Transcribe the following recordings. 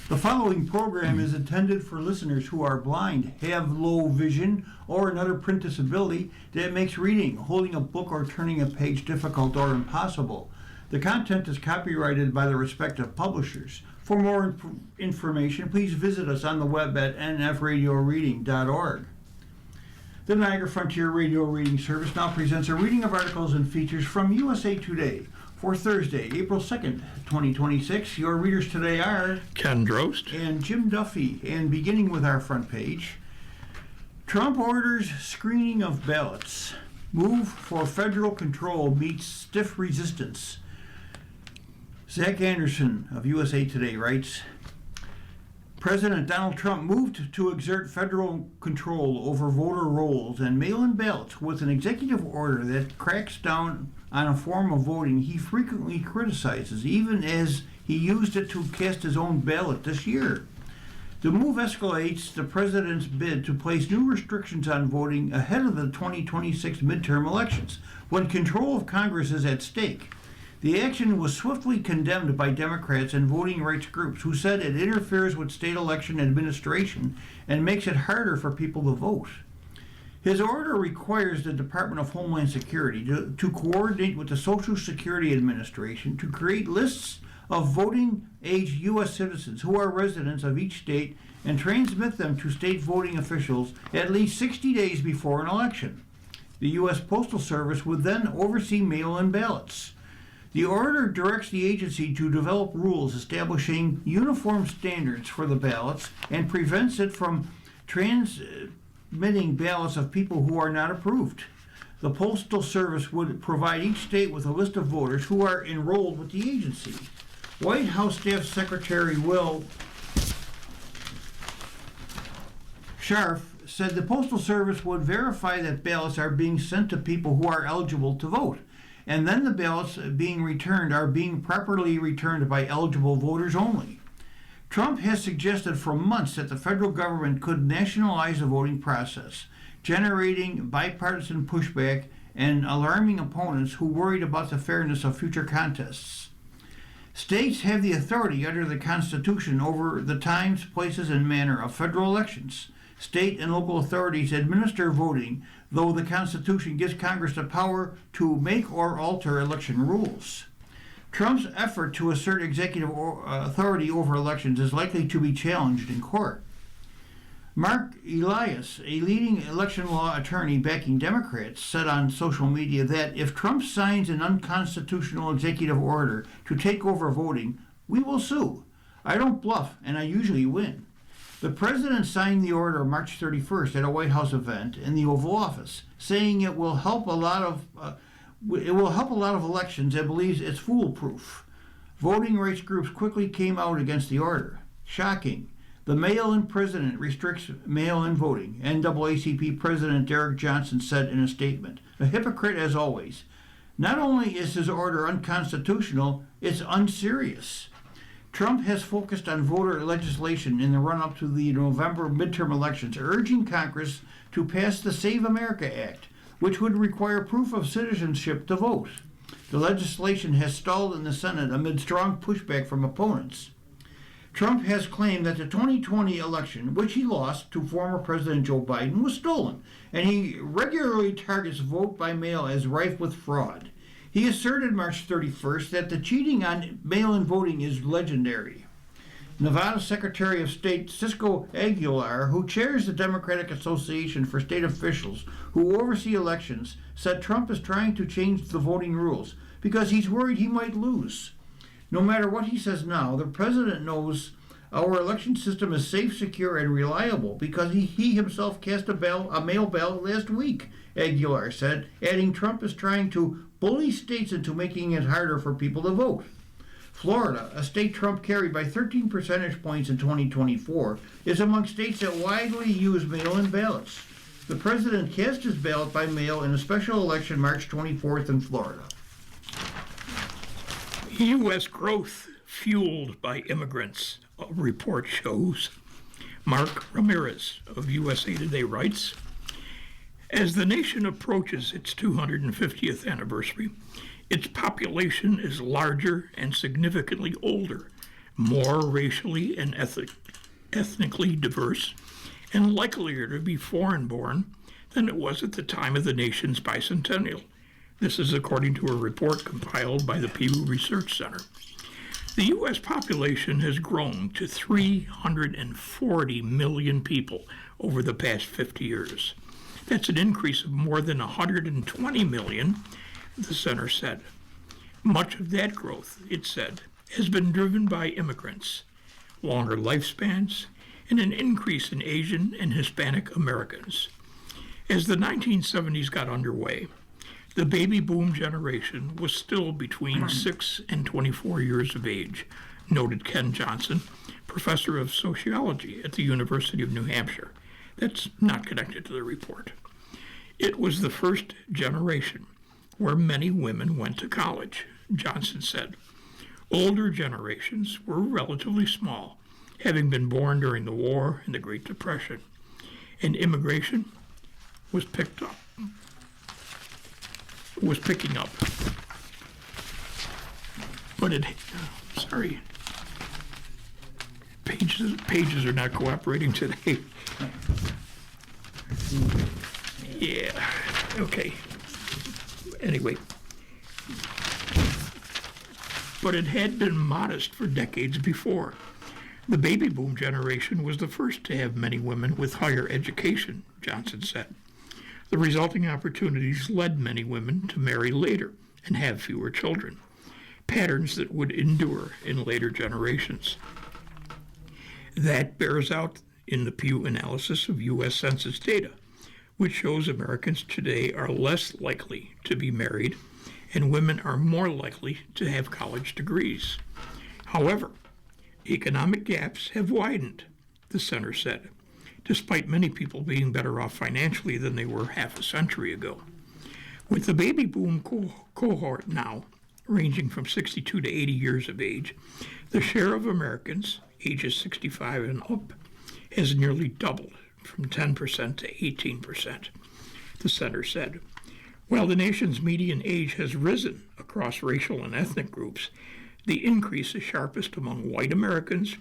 The following program is intended for listeners who are blind, have low vision, or another print disability that makes reading, holding a book, or turning a page difficult or impossible. The content is copyrighted by the respective publishers. For more information, please visit us on the web at nfradioreading.org. The Niagara Frontier Radio Reading Service now presents a reading of articles and features from USA Today for Thursday, April 2nd, 2026. Your readers today are Ken Drost and Jim Duffy. And beginning with our front page, Trump orders screening of ballots. Move for federal control meets stiff resistance. Zach Anderson of USA Today writes, President Donald Trump moved to exert federal control over voter rolls and mail-in ballots with an executive order that cracks down on a form of voting he frequently criticizes, even as he used it to cast his own ballot this year. The move escalates the president's bid to place new restrictions on voting ahead of the 2026 midterm elections, when control of Congress is at stake. The action was swiftly condemned by Democrats and voting rights groups who said it interferes with state election administration and makes it harder for people to vote. His order requires the Department of Homeland Security to coordinate with the Social Security Administration to create lists of voting-age U.S. citizens who are residents of each state and transmit them to state voting officials at least 60 days before an election. The U.S. Postal Service would then oversee mail-in ballots. The order directs the agency to develop rules establishing uniform standards for the ballots and prevents it from transmitting ballots of people who are not approved. The Postal Service would provide each state with a list of voters who are enrolled with the agency. White House Staff Secretary Will Scharf said the Postal Service would verify that ballots are being sent to people who are eligible to vote, and then the ballots being returned are being properly returned by eligible voters only. Trump has suggested for months that the federal government could nationalize the voting process, generating bipartisan pushback and alarming opponents who worried about the fairness of future contests. States have the authority under the Constitution over the times, places, and manner of federal elections. State and local authorities administer voting, though the Constitution gives Congress the power to make or alter election rules. Trump's effort to assert executive authority over elections is likely to be challenged in court. Mark Elias, a leading election law attorney backing Democrats, said on social media that if Trump signs an unconstitutional executive order to take over voting, we will sue. I don't bluff, and I usually win. The president signed the order March 31st at a White House event in the Oval Office, saying it will help a lot of elections and believes it's foolproof. Voting rights groups quickly came out against the order. Shocking. The mail-in president restricts mail-in voting, NAACP President Derek Johnson said in a statement. A hypocrite as always. Not only is his order unconstitutional, it's unserious. Trump has focused on voter legislation in the run-up to the November midterm elections, urging Congress to pass the Save America Act, which would require proof of citizenship to vote. The legislation has stalled in the Senate amid strong pushback from opponents. Trump has claimed that the 2020 election, which he lost to former President Joe Biden, was stolen, and he regularly targets vote by mail as rife with fraud. He asserted March 31st that the cheating on mail-in voting is legendary. Nevada Secretary of State Cisco Aguilar, who chairs the Democratic Association for State Officials who oversee elections, said Trump is trying to change the voting rules because he's worried he might lose. No matter what he says now, the president knows our election system is safe, secure, and reliable because he himself cast a mail ballot last week, Aguilar said, adding Trump is trying to bully states into making it harder for people to vote. Florida, a state Trump carried by 13 percentage points in 2024, is among states that widely use mail-in ballots. The president cast his ballot by mail in a special election March 24th in Florida. U.S. growth fueled by immigrants, a report shows. Mark Ramirez of USA Today writes, as the nation approaches its 250th anniversary, its population is larger and significantly older, more racially and ethnically diverse, and likelier to be foreign-born than it was at the time of the nation's bicentennial. This is according to a report compiled by the Pew Research Center. The U.S. population has grown to 340 million people over the past 50 years. That's an increase of more than 120 million, the center said. Much of that growth, it said, has been driven by immigrants, longer lifespans, and an increase in Asian and Hispanic Americans. As the 1970s got underway, the baby boom generation was still between 6 and 24 years of age, noted Ken Johnson, professor of sociology at the University of New Hampshire. That's not connected to the report. It was the first generation where many women went to college, Johnson said. Older generations were relatively small, having been born during the war and the Great Depression, and immigration was picking up. But pages are not cooperating today. Yeah, okay. Anyway. But it had been modest for decades before. The baby boom generation was the first to have many women with higher education, Johnson said. The resulting opportunities led many women to marry later and have fewer children, patterns that would endure in later generations. That bears out in the Pew analysis of U.S. Census data, which shows Americans today are less likely to be married and women are more likely to have college degrees. However, economic gaps have widened, the center said, despite many people being better off financially than they were half a century ago. With the baby boom cohort now ranging from 62 to 80 years of age, the share of Americans ages 65 and up has nearly doubled from 10% to 18%, the center said. While the nation's median age has risen across racial and ethnic groups, the increase is sharpest among white Americans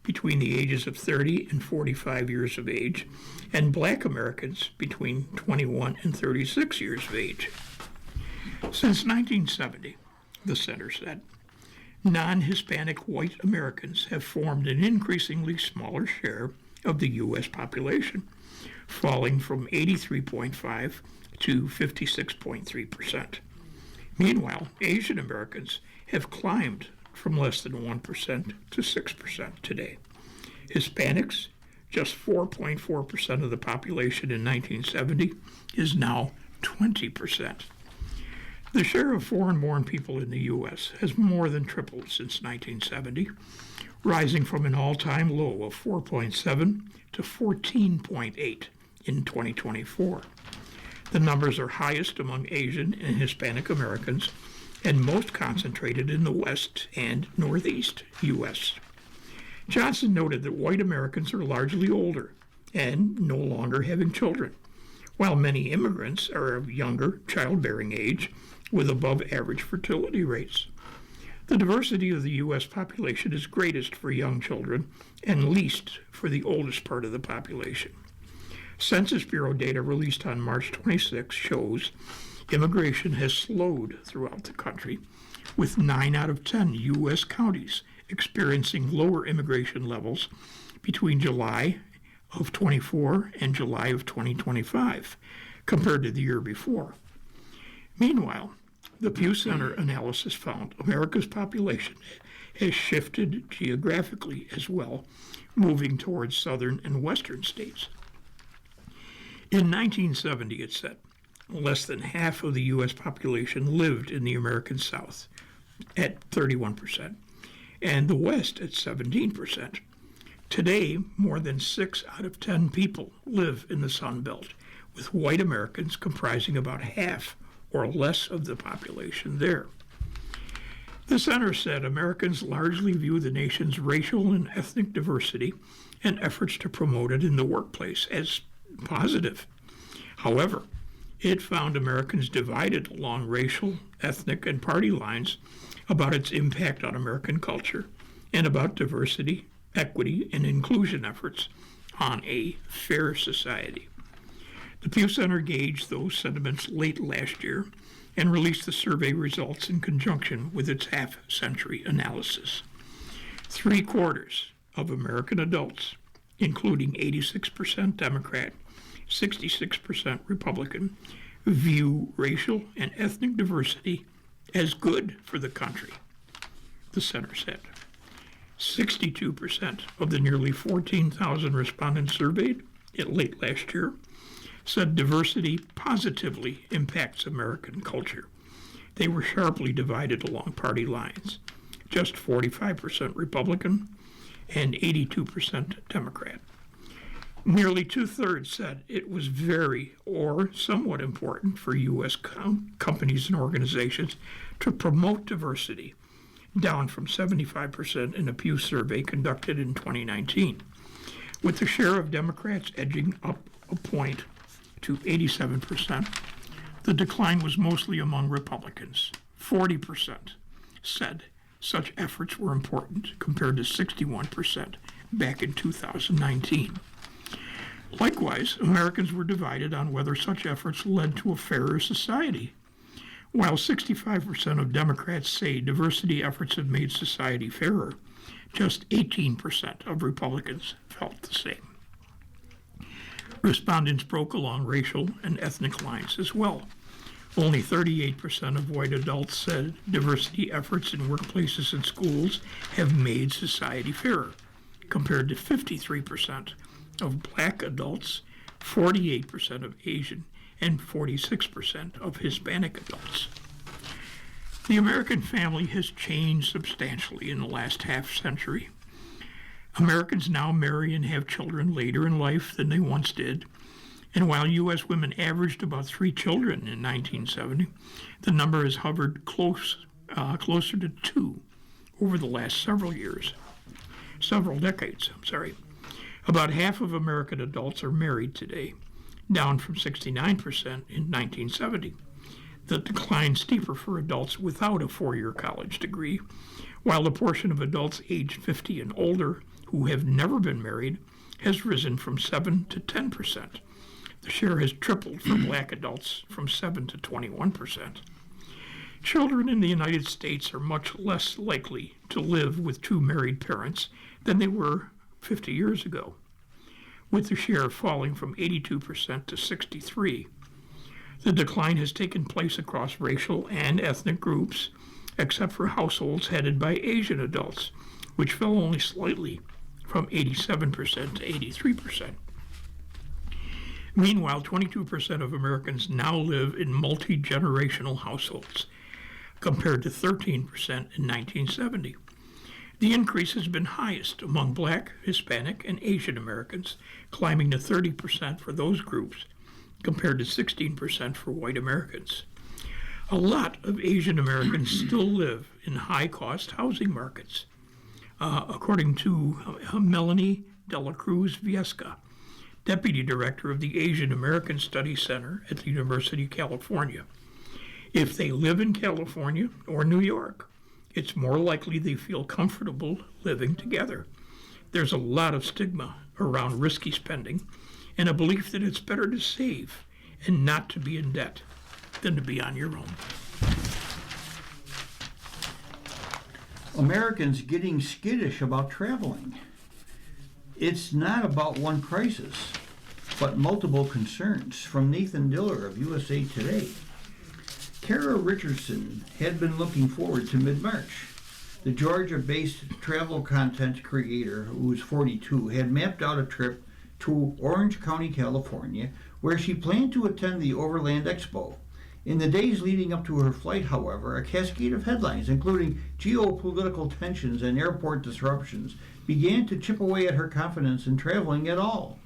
between the ages of 30 and 45 years of age, and black Americans between 21 and 36 years of age. Since 1970, the center said, non-Hispanic white Americans have formed an increasingly smaller share of the U.S. population, falling from 83.5% to 56.3%. Meanwhile, Asian Americans have climbed from less than 1% to 6% today. Hispanics, just 4.4% of the population in 1970, is now 20%. The share of foreign-born people in the U.S. has more than tripled since 1970, rising from an all-time low of 4.7 to 14.8 in 2024. The numbers are highest among Asian and Hispanic Americans and most concentrated in the West and Northeast U.S. Johnson noted that white Americans are largely older and no longer having children, while many immigrants are of younger childbearing age with above-average fertility rates. The diversity of the U.S. population is greatest for young children and least for the oldest part of the population. Census Bureau data released on March 26 shows immigration has slowed throughout the country, with 9 out of 10 U.S. counties experiencing lower immigration levels between July of 24 and July of 2025 compared to the year before. Meanwhile, the Pew Center analysis found America's population has shifted geographically as well, moving towards southern and western states. In 1970, it said, less than half of the U.S. population lived in the American South at 31%, and the West at 17%. Today, more than 6 out of 10 people live in the Sun Belt, with white Americans comprising about half or less of the population there. The center said Americans largely view the nation's racial and ethnic diversity and efforts to promote it in the workplace as positive. However, it found Americans divided along racial, ethnic, and party lines about its impact on American culture and about diversity, equity, and inclusion efforts on a fair society. The Pew Center gauged those sentiments late last year and released the survey results in conjunction with its half-century analysis. 3/4 of American adults, including 86% Democrat, 66% Republican, view racial and ethnic diversity as good for the country, the center said. 62% of the nearly 14,000 respondents surveyed late last year said diversity positively impacts American culture. They were sharply divided along party lines, just 45% Republican and 82% Democrat. Nearly 2/3 said it was very or somewhat important for U.S. companies and organizations to promote diversity, down from 75% in a Pew survey conducted in 2019. With the share of Democrats edging up a point to 87%, the decline was mostly among Republicans. 40% said such efforts were important, compared to 61% back in 2019. Likewise, Americans were divided on whether such efforts led to a fairer society. While 65% of Democrats say diversity efforts have made society fairer, just 18% of Republicans felt the same. Respondents broke along racial and ethnic lines as well. Only 38% of white adults said diversity efforts in workplaces and schools have made society fairer, compared to 53% of black adults, 48% of Asian, and 46% of Hispanic adults. The American family has changed substantially in the last half century. Americans now marry and have children later in life than they once did, and while U.S. women averaged about 3 children in 1970, the number has hovered closer to 2 over the last several decades. About half of American adults are married today, down from 69% in 1970. The decline steeper for adults without a 4-year college degree, while the portion of adults aged 50 and older who have never been married has risen from 7 to 10%. The share has tripled for black adults from 7 to 21%. Children in the United States are much less likely to live with 2 married parents than they were 50 years ago, with the share falling from 82% to 63%. The decline has taken place across racial and ethnic groups, except for households headed by Asian adults, which fell only slightly from 87% to 83%. Meanwhile, 22% of Americans now live in multi-generational households, compared to 13% in 1970. The increase has been highest among Black, Hispanic, and Asian Americans, climbing to 30% for those groups, compared to 16% for white Americans. A lot of Asian Americans still live in high-cost housing markets. According to Melanie Dela Cruz Viesca, Deputy Director of the Asian American Studies Center at the University of California. If they live in California or New York, it's more likely they feel comfortable living together. There's a lot of stigma around risky spending and a belief that it's better to save and not to be in debt than to be on your own. Americans getting skittish about traveling. It's not about one crisis, but multiple concerns. From Nathan Diller of USA Today. Kara Richardson had been looking forward to mid-March. The Georgia-based travel content creator, who is 42, had mapped out a trip to Orange County, California, where she planned to attend the Overland Expo. In the days leading up to her flight, however, a cascade of headlines, including geopolitical tensions and airport disruptions, began to chip away at her confidence in traveling at all.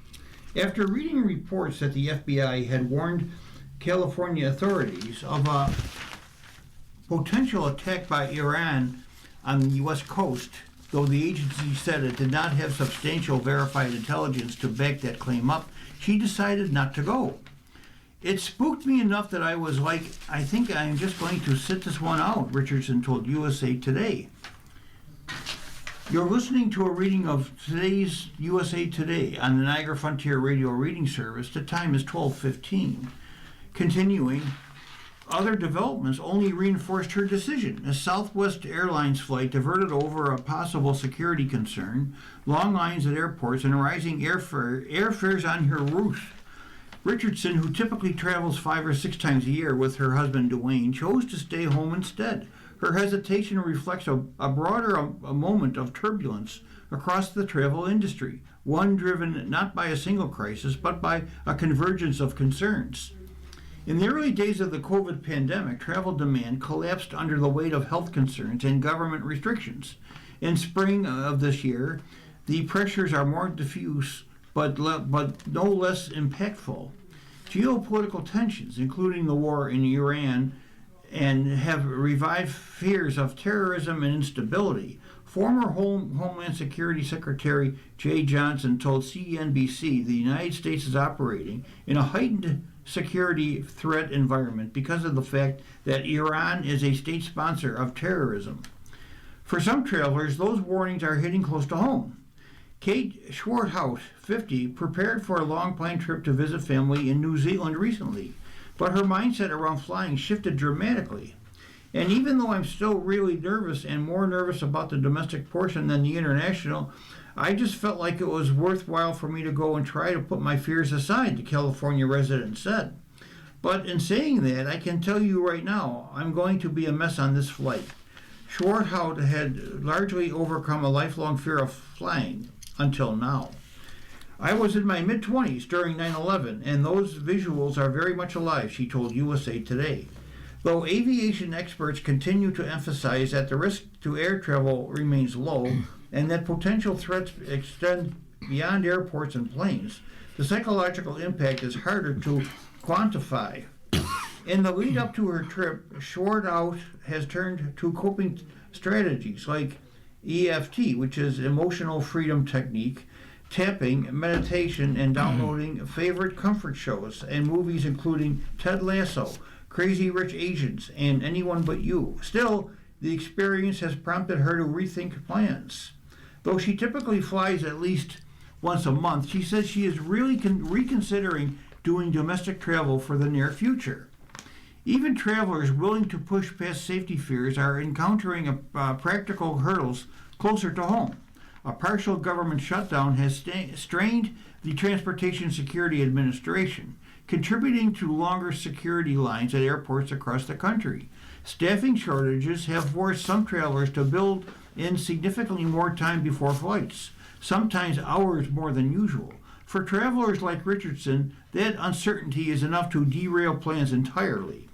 After reading reports that the FBI had warned California authorities of a potential attack by Iran on the U.S. coast, though the agency said it did not have substantial verified intelligence to back that claim up, she decided not to go. It spooked me enough that I was like, I think I'm just going to sit this one out, Richardson told USA Today. You're listening to a reading of today's USA Today on the Niagara Frontier Radio Reading Service. The time is 12:15. Continuing, other developments only reinforced her decision. A Southwest Airlines flight diverted over a possible security concern, long lines at airports, and rising airfares on her route. Richardson, who typically travels 5 or 6 times a year with her husband Dwayne, chose to stay home instead. Her hesitation reflects a broader moment of turbulence across the travel industry, one driven not by a single crisis, but by a convergence of concerns. In the early days of the COVID pandemic, travel demand collapsed under the weight of health concerns and government restrictions. In spring of this year, the pressures are more diffuse but no less impactful. Geopolitical tensions, including the war in Iran, and have revived fears of terrorism and instability. Former Homeland Security Secretary Jay Johnson told CNBC the United States is operating in a heightened security threat environment because of the fact that Iran is a state sponsor of terrorism. For some travelers, those warnings are hitting close to home. Kate Schwarthout, 50, prepared for a long-planned trip to visit family in New Zealand recently, but her mindset around flying shifted dramatically. And even though I'm still really nervous and more nervous about the domestic portion than the international, I just felt like it was worthwhile for me to go and try to put my fears aside, the California resident said. But in saying that, I can tell you right now, I'm going to be a mess on this flight. Schwarthout had largely overcome a lifelong fear of flying until now. I was in my mid-20s during 9/11, and those visuals are very much alive, she told USA Today. Though aviation experts continue to emphasize that the risk to air travel remains low and that potential threats extend beyond airports and planes, the psychological impact is harder to quantify. In the lead up to her trip, Schwarthout has turned to coping strategies like EFT, which is emotional freedom technique, tapping, meditation, and downloading favorite comfort shows and movies including Ted Lasso, Crazy Rich Asians, and Anyone But You. Still, the experience has prompted her to rethink plans. Though she typically flies at least once a month, she says she is really reconsidering doing domestic travel for the near future. Even travelers willing to push past safety fears are encountering practical hurdles closer to home. A partial government shutdown has strained the Transportation Security Administration, contributing to longer security lines at airports across the country. Staffing shortages have forced some travelers to build in significantly more time before flights, sometimes hours more than usual. For travelers like Richardson, that uncertainty is enough to derail plans entirely.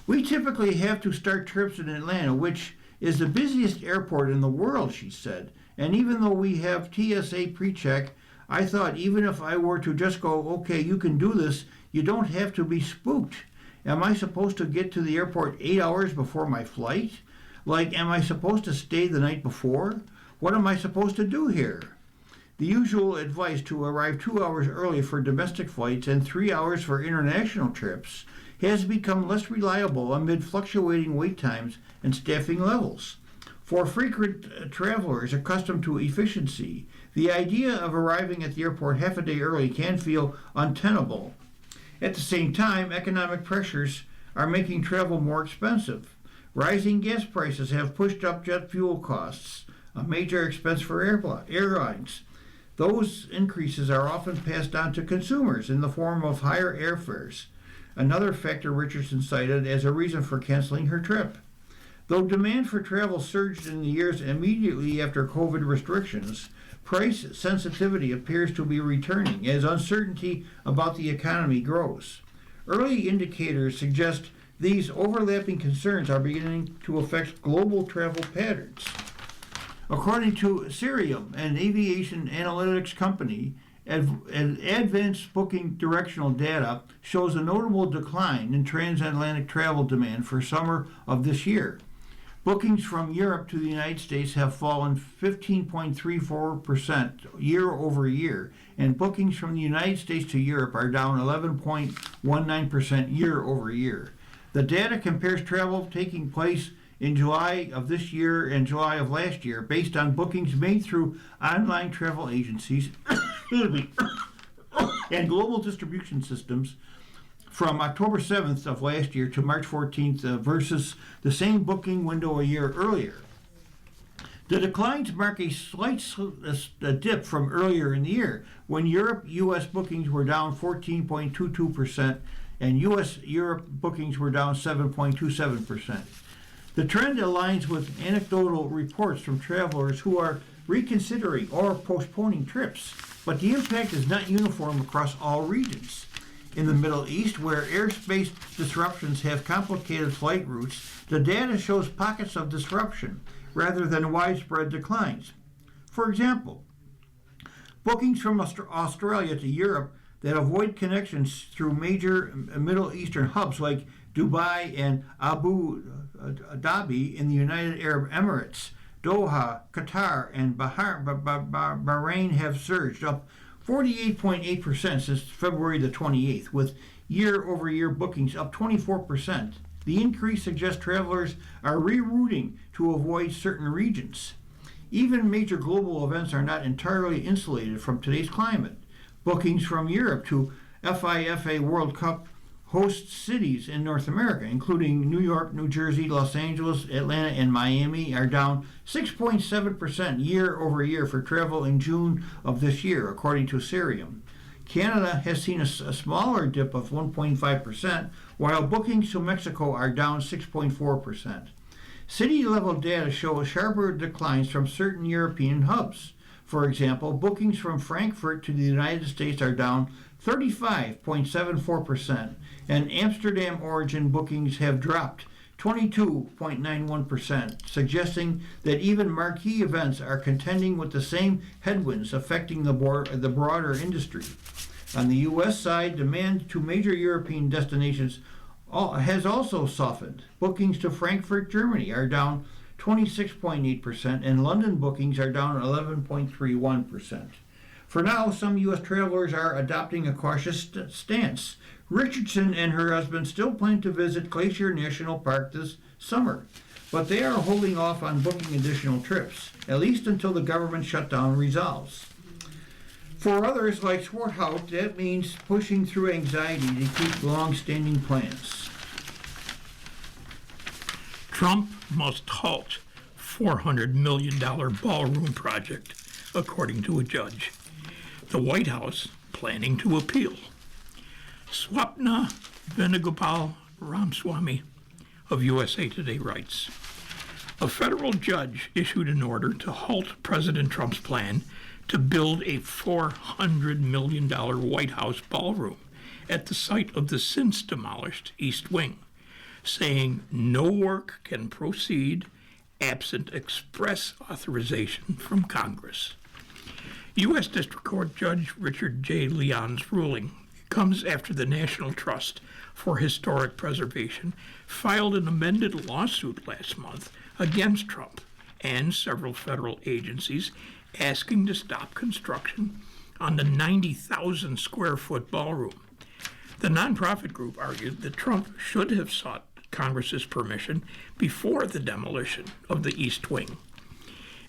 We typically have to start trips in Atlanta, which is the busiest airport in the world, she said. And even though we have TSA pre-check, I thought even if I were to just go, okay, you can do this, you don't have to be spooked. Am I supposed to get to the airport 8 hours before my flight? Like, am I supposed to stay the night before? What am I supposed to do here? The usual advice to arrive 2 hours early for domestic flights and 3 hours for international trips has become less reliable amid fluctuating wait times and staffing levels. For frequent travelers accustomed to efficiency, the idea of arriving at the airport half a day early can feel untenable. At the same time, economic pressures are making travel more expensive. Rising gas prices have pushed up jet fuel costs, a major expense for airlines. Those increases are often passed on to consumers in the form of higher airfares, another factor Richardson cited as a reason for canceling her trip. Though demand for travel surged in the years immediately after COVID restrictions, price sensitivity appears to be returning as uncertainty about the economy grows. Early indicators suggest these overlapping concerns are beginning to affect global travel patterns. According to Cirium, an aviation analytics company, advanced booking directional data shows a notable decline in transatlantic travel demand for summer of this year. Bookings from Europe to the United States have fallen 15.34% year over year, and bookings from the United States to Europe are down 11.19% year over year. The data compares travel taking place in July of this year and July of last year based on bookings made through online travel agencies excuse me, and global distribution systems from October 7th of last year to March 14th versus the same booking window a year earlier. The declines mark a slight dip from earlier in the year when U.S. bookings were down 14.22% and Europe bookings were down 7.27%. The trend aligns with anecdotal reports from travelers who are reconsidering or postponing trips, but the impact is not uniform across all regions. In the Middle East, where airspace disruptions have complicated flight routes, the data shows pockets of disruption rather than widespread declines. For example, bookings from Australia to Europe that avoid connections through major Middle Eastern hubs like Dubai and Abu Dhabi in the United Arab Emirates, Doha, Qatar, and Bahrain have surged up 48.8% since February the 28th, with year-over-year bookings up 24%. The increase suggests travelers are rerouting to avoid certain regions. Even major global events are not entirely insulated from today's climate. Bookings from Europe to FIFA World Cup host cities in North America, including New York, New Jersey, Los Angeles, Atlanta, and Miami, are down 6.7% year over year for travel in June of this year, according to Cirium. Canada has seen a smaller dip of 1.5%, while bookings to Mexico are down 6.4%. City-level data show sharper declines from certain European hubs. For example, bookings from Frankfurt to the United States are down 35.74%, and Amsterdam origin bookings have dropped 22.91%, suggesting that even marquee events are contending with the same headwinds affecting the broader industry. On the U.S. side, demand to major European destinations has also softened. Bookings to Frankfurt, Germany are down 26.8%, and London bookings are down 11.31%. For now, some U.S. travelers are adopting a cautious stance. Richardson and her husband still plan to visit Glacier National Park this summer, but they are holding off on booking additional trips, at least until the government shutdown resolves. For others, like Swarthout, that means pushing through anxiety to keep long-standing plans. Trump must halt $400 million ballroom project, according to a judge. The White House planning to appeal. Swapna Venugopal Ramaswamy of USA Today writes, a federal judge issued an order to halt President Trump's plan to build a $400 million White House ballroom at the site of the since demolished East Wing, saying no work can proceed absent express authorization from Congress. U.S. District Court Judge Richard J. Leon's ruling comes after the National Trust for Historic Preservation filed an amended lawsuit last month against Trump and several federal agencies asking to stop construction on the 90,000 square foot ballroom. The nonprofit group argued that Trump should have sought Congress's permission before the demolition of the East Wing.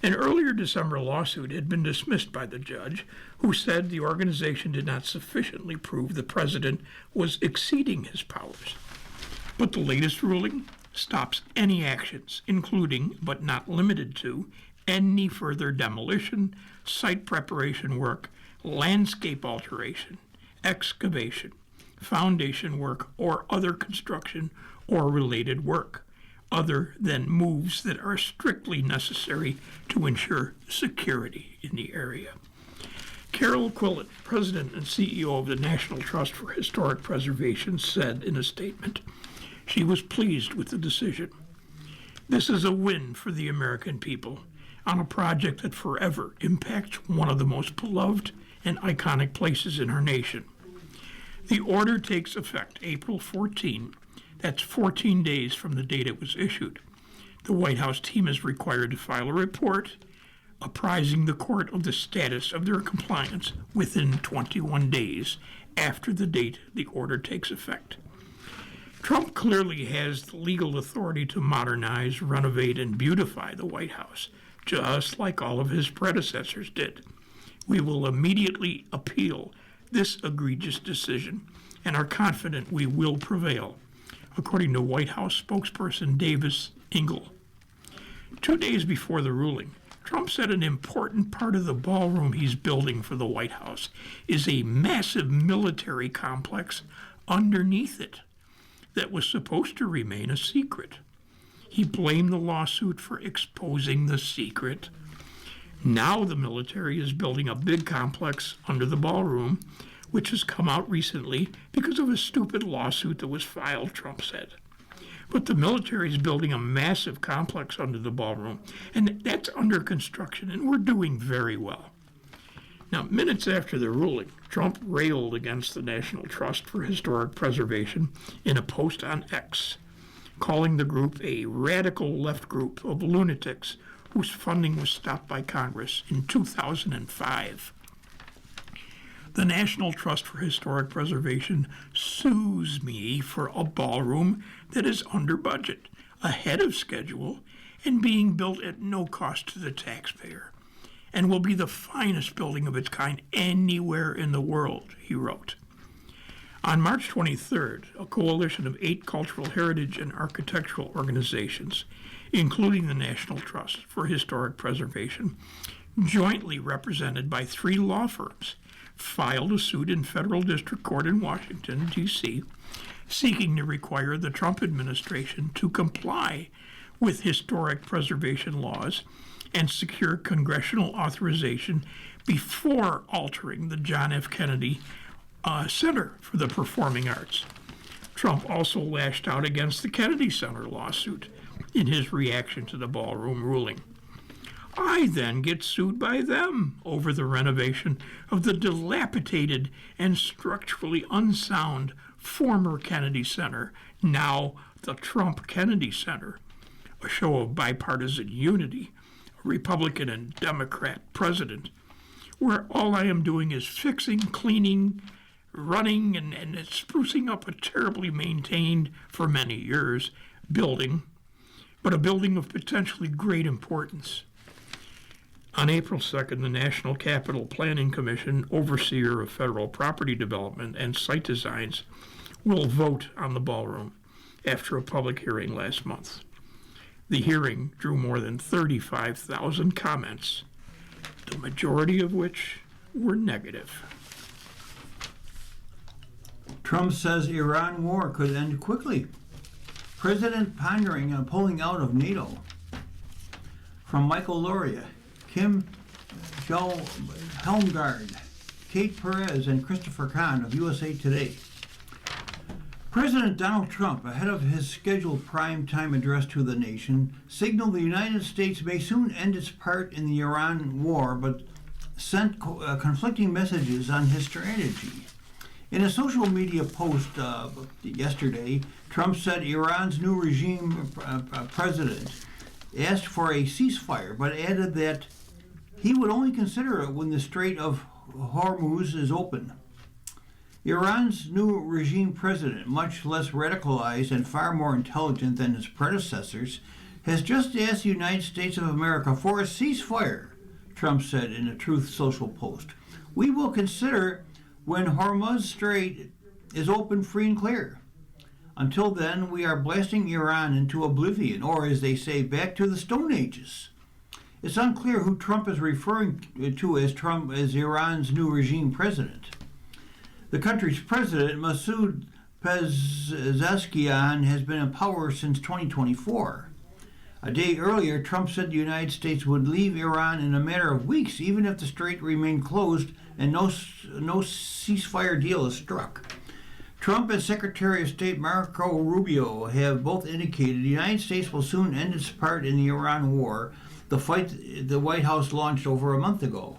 An earlier December lawsuit had been dismissed by the judge, who said the organization did not sufficiently prove the president was exceeding his powers. But the latest ruling stops any actions, including, but not limited to, any further demolition, site preparation work, landscape alteration, excavation, foundation work, or other construction or related work, other than moves that are strictly necessary to ensure security in the area. Carol Quillen, President and CEO of the National Trust for Historic Preservation, said in a statement she was pleased with the decision. This is a win for the American people on a project that forever impacts one of the most beloved and iconic places in our nation. The order takes effect April 14. That's 14 days from the date it was issued. The White House team is required to file a report apprising the court of the status of their compliance within 21 days after the date the order takes effect. Trump clearly has the legal authority to modernize, renovate, and beautify the White House, just like all of his predecessors did. We will immediately appeal this egregious decision and are confident we will prevail, according to White House spokesperson Davis Ingle. 2 days before the ruling, Trump said an important part of the ballroom he's building for the White House is a massive military complex underneath it that was supposed to remain a secret. He blamed the lawsuit for exposing the secret. Now the military is building a big complex under the ballroom, which has come out recently because of a stupid lawsuit that was filed, Trump said. But the military is building a massive complex under the ballroom, and that's under construction, and we're doing very well. Now, minutes after the ruling, Trump railed against the National Trust for Historic Preservation in a post on X, calling the group a radical left group of lunatics whose funding was stopped by Congress in 2005. The National Trust for Historic Preservation sues me for a ballroom that is under budget, ahead of schedule, and being built at no cost to the taxpayer, and will be the finest building of its kind anywhere in the world, he wrote. On March 23rd, a coalition of 8 cultural heritage and architectural organizations, including the National Trust for Historic Preservation, jointly represented by 3 law firms, filed a suit in federal district court in Washington, D.C., seeking to require the Trump administration to comply with historic preservation laws and secure congressional authorization before altering the John F. Kennedy Center for the Performing Arts. Trump also lashed out against the Kennedy Center lawsuit in his reaction to the ballroom ruling. I then get sued by them over the renovation of the dilapidated and structurally unsound former Kennedy Center, now the Trump Kennedy Center, a show of bipartisan unity, a Republican and Democrat president, where all I am doing is fixing, cleaning, running, and sprucing up a terribly maintained, for many years, building, but a building of potentially great importance. On April 2nd, the National Capital Planning Commission, overseer of federal property development and site designs, will vote on the ballroom after a public hearing last month. The hearing drew more than 35,000 comments, the majority of which were negative. Trump says Iran war could end quickly. President pondering on pulling out of NATO. From Michael Loria, Kim Helmgard, Kate Perez, and Christopher Kahn of USA Today. President Donald Trump, ahead of his scheduled prime-time address to the nation, signaled the United States may soon end its part in the Iran war, but sent conflicting messages on his strategy. In a social media post yesterday, Trump said Iran's new regime president asked for a ceasefire, but added that he would only consider it when the Strait of Hormuz is open. Iran's new regime president, much less radicalized and far more intelligent than his predecessors, has just asked the United States of America for a ceasefire, Trump said in a Truth Social post. We will consider when Hormuz Strait is open, free, and clear. Until then, we are blasting Iran into oblivion, or as they say, back to the Stone Ages. It's unclear who Trump is referring to as Iran's new regime president. The country's president, Masoud Pezeshkian, has been in power since 2024. A day earlier, Trump said the United States would leave Iran in a matter of weeks, even if the strait remained closed and no ceasefire deal is struck. Trump and Secretary of State Marco Rubio have both indicated the United States will soon end its part in the Iran war, the fight the White House launched over a month ago.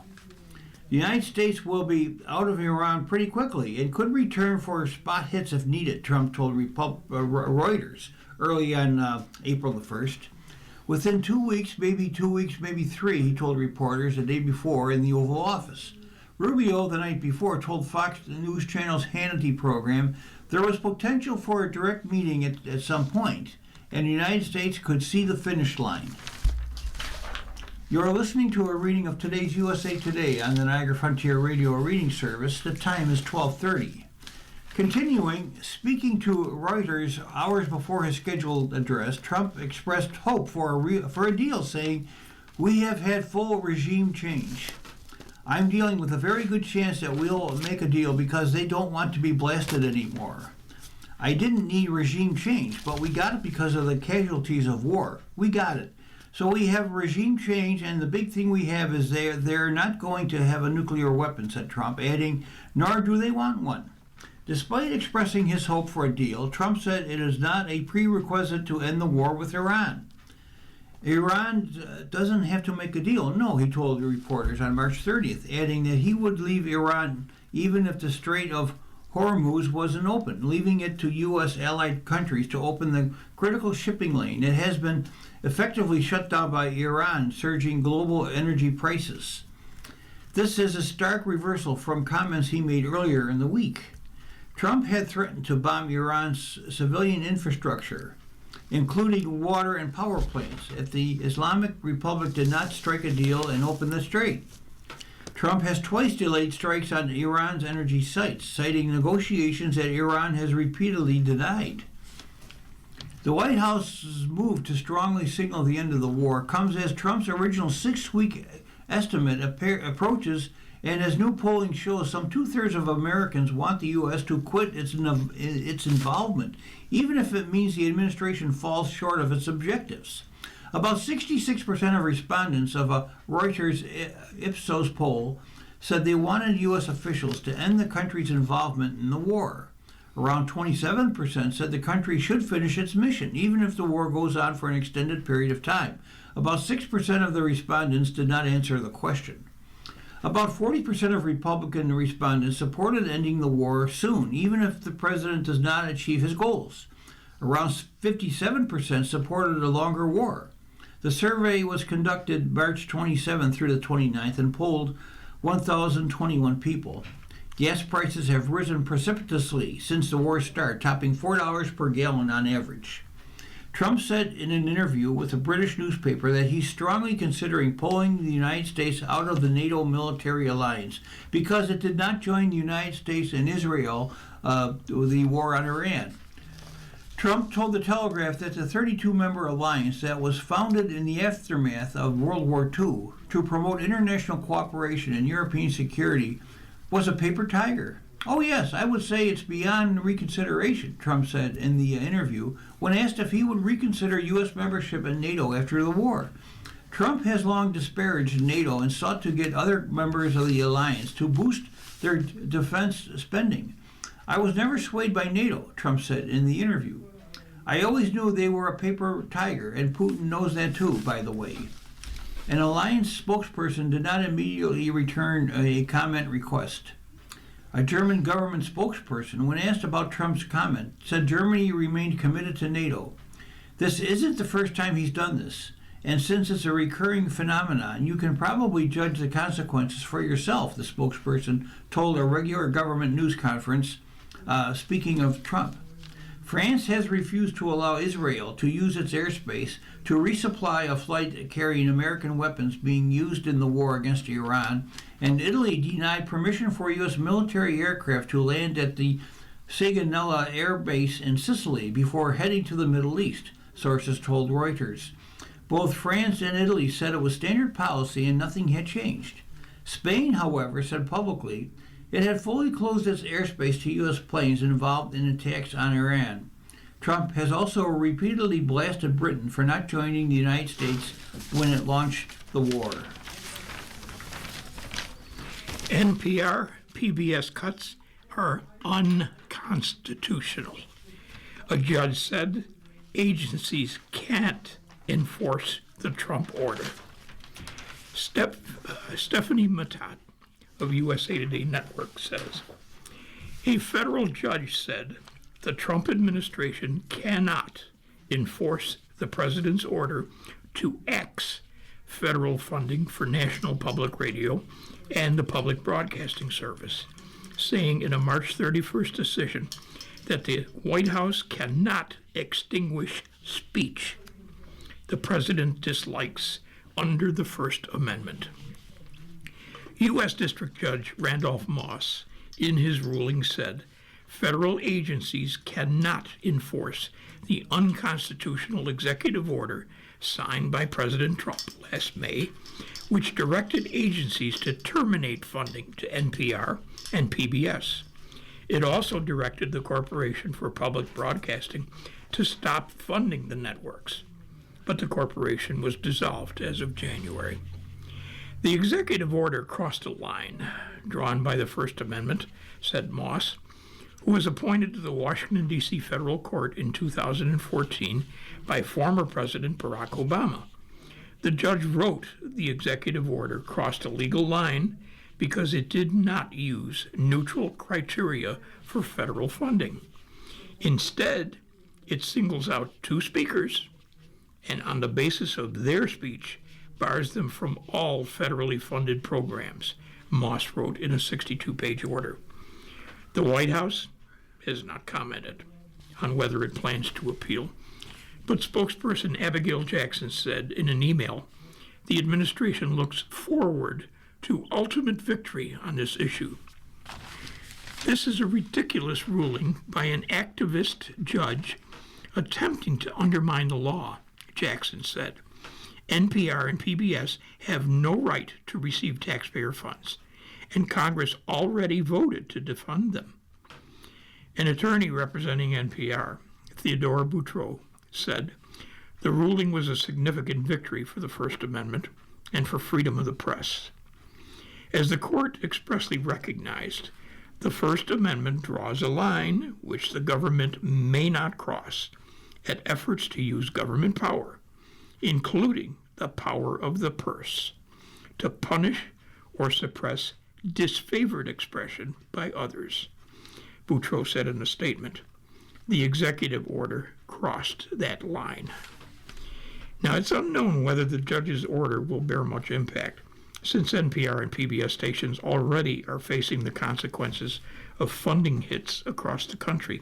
The United States will be out of Iran pretty quickly and could return for spot hits if needed, Trump told Reuters early on April the 1st. Within 2 weeks, maybe 3, he told reporters the day before in the Oval Office. Rubio, the night before, told Fox News Channel's Hannity program there was potential for a direct meeting at some point, and the United States could see the finish line. You're listening to a reading of today's USA Today on the Niagara Frontier Radio reading service. The time is 12:30. Continuing, speaking to Reuters hours before his scheduled address, Trump expressed hope for a deal, saying, "We have had full regime change. I'm dealing with a very good chance that we'll make a deal because they don't want to be blasted anymore. I didn't need regime change, but we got it because of the casualties of war. We got it. So we have regime change, and the big thing we have is they're not going to have a nuclear weapon," said Trump, adding, "nor do they want one." Despite expressing his hope for a deal, Trump said it is not a prerequisite to end the war with Iran. Iran doesn't have to make a deal. No, he told the reporters on March 30th, adding that he would leave Iran even if the Strait of Hormuz wasn't open, leaving it to U.S. allied countries to open the critical shipping lane that has been effectively shut down by Iran, surging global energy prices. This is a stark reversal from comments he made earlier in the week. Trump had threatened to bomb Iran's civilian infrastructure, including water and power plants, if the Islamic Republic did not strike a deal and open the strait. Trump has twice delayed strikes on Iran's energy sites, citing negotiations that Iran has repeatedly denied. The White House's move to strongly signal the end of the war comes as Trump's original 6-week estimate approaches, and as new polling shows, some 2/3 of Americans want the U.S. to quit its involvement, even if it means the administration falls short of its objectives. About 66% of respondents of a Reuters Ipsos poll said they wanted U.S. officials to end the country's involvement in the war. Around 27% said the country should finish its mission, even if the war goes on for an extended period of time. About 6% of the respondents did not answer the question. About 40% of Republican respondents supported ending the war soon, even if the president does not achieve his goals. Around 57% supported a longer war. The survey was conducted March 27th through the 29th and polled 1,021 people. Gas prices have risen precipitously since the war's start, topping $4 per gallon on average. Trump said in an interview with a British newspaper that he's strongly considering pulling the United States out of the NATO military alliance because it did not join the United States and Israel the war on Iran. Trump told The Telegraph that the 32-member alliance that was founded in the aftermath of World War II to promote international cooperation and European security was a paper tiger. "Oh yes, I would say it's beyond reconsideration," Trump said in the interview when asked if he would reconsider U.S. membership in NATO after the war. Trump has long disparaged NATO and sought to get other members of the alliance to boost their defense spending. "I was never swayed by NATO," Trump said in the interview. "I always knew they were a paper tiger, and Putin knows that too, by the way." An alliance spokesperson did not immediately return a comment request. A German government spokesperson, when asked about Trump's comment, said Germany remained committed to NATO. "This isn't the first time he's done this, and since it's a recurring phenomenon, you can probably judge the consequences for yourself," the spokesperson told a regular government news conference, speaking of Trump. France has refused to allow Israel to use its airspace to resupply a flight carrying American weapons being used in the war against Iran, and Italy denied permission for U.S. military aircraft to land at the Sigonella Air Base in Sicily before heading to the Middle East, sources told Reuters. Both France and Italy said it was standard policy and nothing had changed. Spain, however, said publicly it had fully closed its airspace to U.S. planes involved in attacks on Iran. Trump has also repeatedly blasted Britain for not joining the United States when it launched the war. NPR PBS cuts are unconstitutional. A judge said agencies can't enforce the Trump order. Stephanie Mattat of USA Today Network says, a federal judge said the Trump administration cannot enforce the president's order to X federal funding for National Public Radio and the Public Broadcasting Service, saying in a March 31st decision that the White House cannot extinguish speech the president dislikes under the First Amendment. U.S. District Judge Randolph Moss, in his ruling, said federal agencies cannot enforce the unconstitutional executive order signed by President Trump last May, which directed agencies to terminate funding to NPR and PBS. It also directed the Corporation for Public Broadcasting to stop funding the networks, but the corporation was dissolved as of January. The executive order crossed a line drawn by the First Amendment, said Moss, who was appointed to the Washington, D.C. federal court in 2014 by former President Barack Obama. The judge wrote the executive order crossed a legal line because it did not use neutral criteria for federal funding. Instead, it singles out two speakers and, on the basis of their speech, bars them from all federally funded programs, Moss wrote in a 62-page order. The White House has not commented on whether it plans to appeal, but spokesperson Abigail Jackson said in an email, the administration looks forward to ultimate victory on this issue. This is a ridiculous ruling by an activist judge attempting to undermine the law, Jackson said. NPR and PBS have no right to receive taxpayer funds, and Congress already voted to defund them. An attorney representing NPR, Theodore Boutreau, said the ruling was a significant victory for the First Amendment and for freedom of the press. As the court expressly recognized, the First Amendment draws a line which the government may not cross at efforts to use government power, including the power of the purse, to punish or suppress disfavored expression by others. Boutreau said in a statement, the executive order crossed that line. Now, it's unknown whether the judge's order will bear much impact, since NPR and PBS stations already are facing the consequences of funding hits across the country,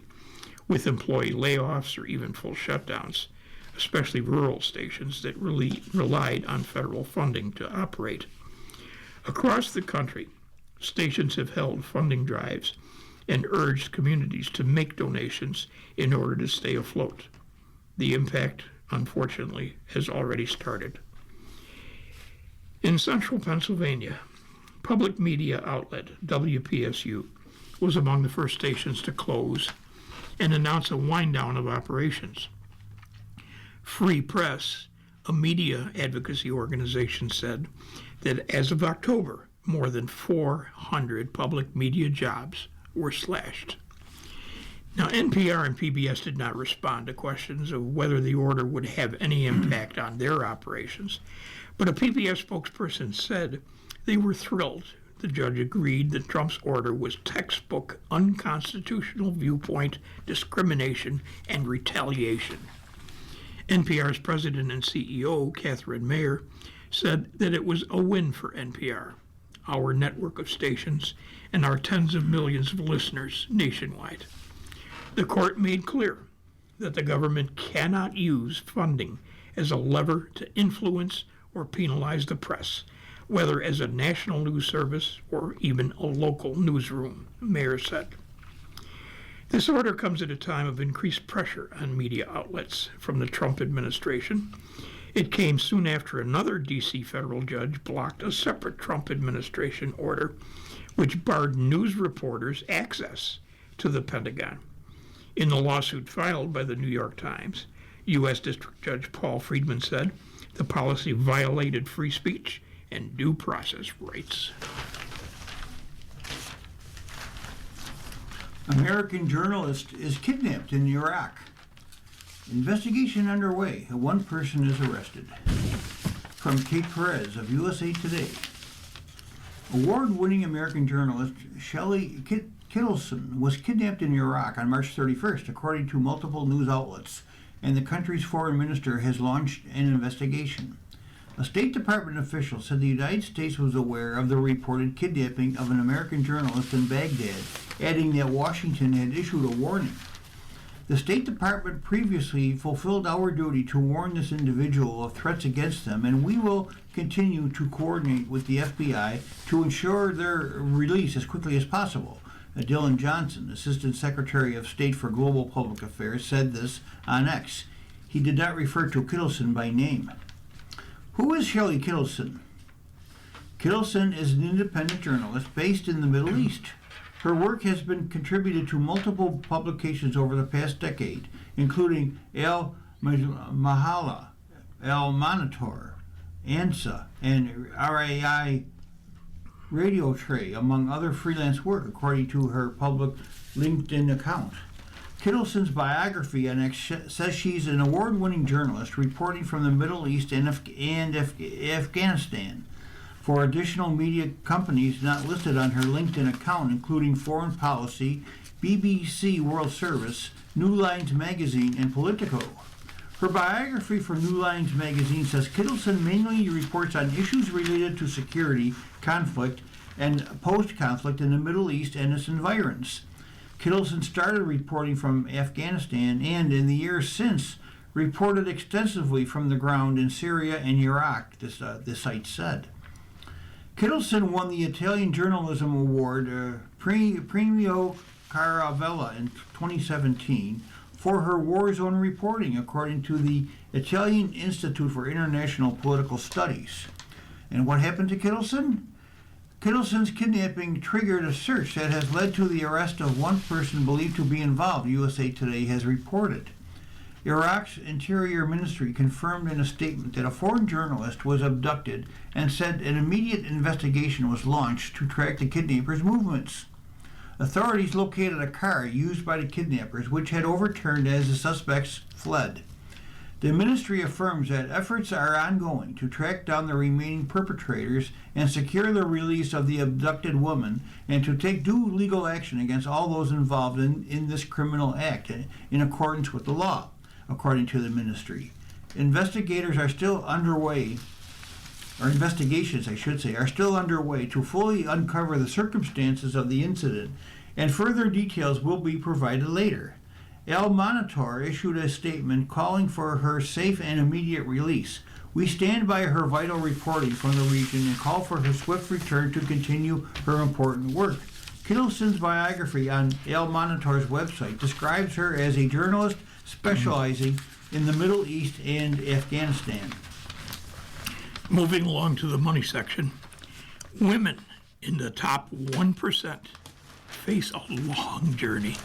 with employee layoffs or even full shutdowns, especially rural stations that relied on federal funding to operate. Across the country, stations have held funding drives and urged communities to make donations in order to stay afloat. The impact, unfortunately, has already started. In central Pennsylvania, public media outlet WPSU was among the first stations to close and announce a wind-down of operations. Free Press, a media advocacy organization, said that as of October, more than 400 public media jobs were slashed. Now, NPR and PBS did not respond to questions of whether the order would have any impact on their operations, but a PBS spokesperson said they were thrilled. The judge agreed that Trump's order was textbook unconstitutional viewpoint discrimination and retaliation. NPR's president and CEO, Catherine Mayer, said that it was a win for NPR, our network of stations, and our tens of millions of listeners nationwide. The court made clear that the government cannot use funding as a lever to influence or penalize the press, whether as a national news service or even a local newsroom, Mayer said. This order comes at a time of increased pressure on media outlets from the Trump administration. It came soon after another D.C. federal judge blocked a separate Trump administration order which barred news reporters access to the Pentagon. In the lawsuit filed by the New York Times, U.S. District Judge Paul Friedman said the policy violated free speech and due process rights. American journalist is kidnapped in Iraq. Investigation underway. One person is arrested. From Kate Perez of USA Today. Award-winning American journalist Shelley Kittleson was kidnapped in Iraq on March 31st, according to multiple news outlets, and the country's foreign minister has launched an investigation. A State Department official said the United States was aware of the reported kidnapping of an American journalist in Baghdad, adding that Washington had issued a warning. The State Department previously fulfilled our duty to warn this individual of threats against them, and we will continue to coordinate with the FBI to ensure their release as quickly as possible. Dylan Johnson, Assistant Secretary of State for Global Public Affairs, said this on X. He did not refer to Kittleson by name. Who is Shelley Kittleson? Kittleson is an independent journalist based in the Middle East. Her work has been contributed to multiple publications over the past decade, including Al Mahala, Al Monitor, ANSA, and RAI Radio Tray, among other freelance work, according to her public LinkedIn account. Kittleson's biography on X says she's an award-winning journalist reporting from the Middle East and Afghanistan for additional media companies not listed on her LinkedIn account, including Foreign Policy, BBC World Service, New Lines Magazine, and Politico. Her biography for New Lines Magazine says Kittleson mainly reports on issues related to security, conflict, and post-conflict in the Middle East and its environs. Kittleson started reporting from Afghanistan and, in the years since, reported extensively from the ground in Syria and Iraq, the site said. Kittleson won the Italian Journalism Award, Premio Caravella, in 2017 for her war zone reporting, according to the Italian Institute for International Political Studies. And what happened to Kittleson? Kittleson's kidnapping triggered a search that has led to the arrest of one person believed to be involved, USA Today has reported. Iraq's Interior Ministry confirmed in a statement that a foreign journalist was abducted and said an immediate investigation was launched to track the kidnappers' movements. Authorities located a car used by the kidnappers, which had overturned as the suspects fled. The ministry affirms that efforts are ongoing to track down the remaining perpetrators and secure the release of the abducted woman, and to take due legal action against all those involved in this criminal act in accordance with the law, according to the ministry. Investigations, I should say, are still underway to fully uncover the circumstances of the incident, and further details will be provided later. Al Monitor issued a statement calling for her safe and immediate release. We stand by her vital reporting from the region and call for her swift return to continue her important work. Kittleson's biography on Al Monitor's website describes her as a journalist specializing in the Middle East and Afghanistan. Moving along to the money section, women in the top 1% face a long journey.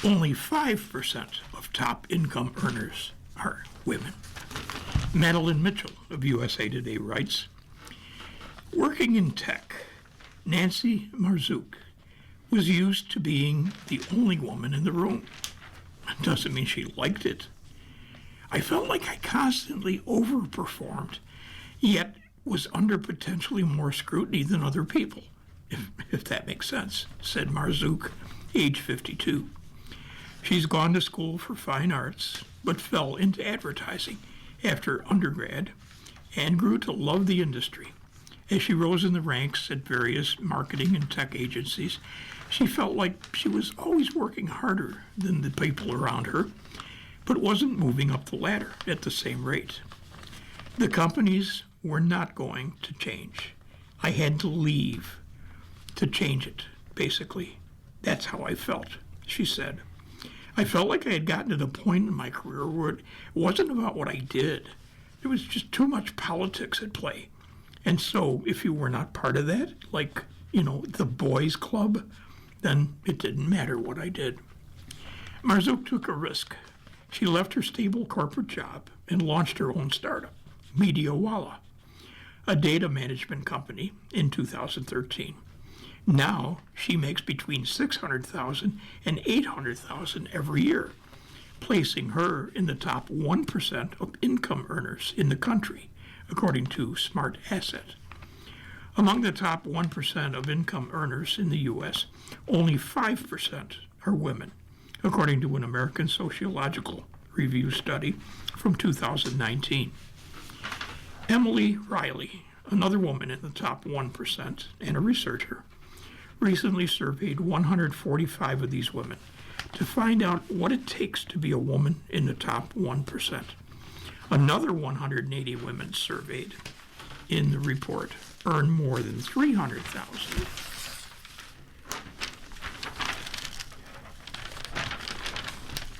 Only 5% of top income earners are women. Madeline Mitchell of USA Today writes, working in tech, Nancy Marzouk was used to being the only woman in the room. It doesn't mean she liked it. I felt like I constantly overperformed, yet was under potentially more scrutiny than other people, if that makes sense, said Marzouk, age 52. She's gone to school for fine arts, but fell into advertising after undergrad and grew to love the industry. As she rose in the ranks at various marketing and tech agencies, she felt like she was always working harder than the people around her, but wasn't moving up the ladder at the same rate. The companies were not going to change. I had to leave to change it, basically. That's how I felt, she said. I felt like I had gotten to the point in my career where it wasn't about what I did. There was just too much politics at play. And so if you were not part of that, like, the boys' club, then it didn't matter what I did. Marzouk took a risk. She left her stable corporate job and launched her own startup, MediaWalla, a data management company, in 2013. Now she makes between $600,000 and $800,000 every year, placing her in the top 1% of income earners in the country, according to Smart Asset. Among the top 1% of income earners in the U.S., only 5% are women, according to an American Sociological Review study from 2019. Emily Riley, another woman in the top 1% and a researcher, recently surveyed 145 of these women to find out what it takes to be a woman in the top 1%. Another 180 women surveyed in the report earn more than $300,000.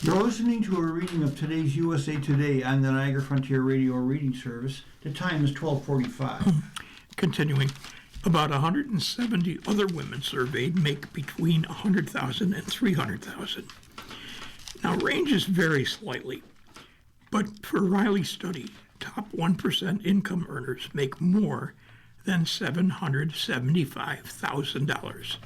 You're listening to a reading of today's USA Today on the Niagara Frontier Radio reading service. The time is 12:45. Continuing, about 170 other women surveyed make between $100,000 and $300,000. Now, ranges vary slightly, but for Riley's study, top 1% income earners make more than $775,000.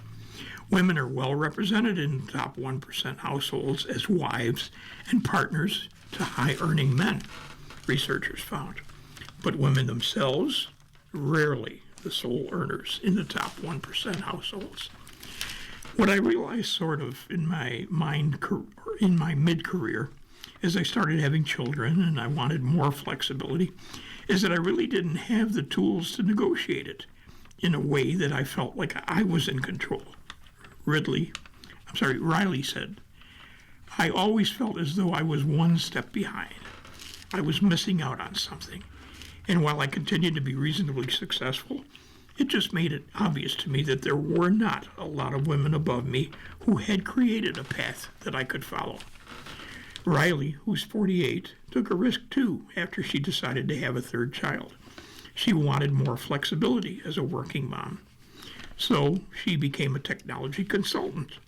Women are well represented in the top 1% households as wives and partners to high-earning men, researchers found. But women themselves, rarely the sole earners in the top 1% households. What I realized sort of in my mid-career, as I started having children and I wanted more flexibility, is that I really didn't have the tools to negotiate it in a way that I felt like I was in control. Riley said, I always felt as though I was one step behind. I was missing out on something. And while I continued to be reasonably successful, it just made it obvious to me that there were not a lot of women above me who had created a path that I could follow. Riley, who's 48, took a risk too after she decided to have a third child. She wanted more flexibility as a working mom. So she became a technology consultant.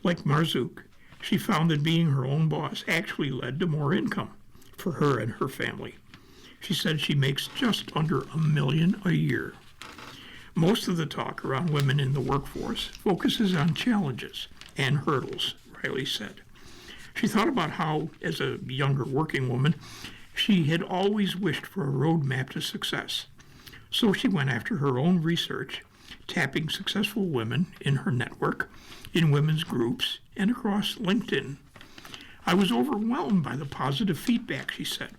Like Marzouk, she found that being her own boss actually led to more income for her and her family. She said she makes just under $1 million a year. Most of the talk around women in the workforce focuses on challenges and hurdles, Riley said. She thought about how, as a younger working woman, she had always wished for a roadmap to success. So she went after her own research, tapping successful women in her network, in women's groups, and across LinkedIn. I was overwhelmed by the positive feedback, she said.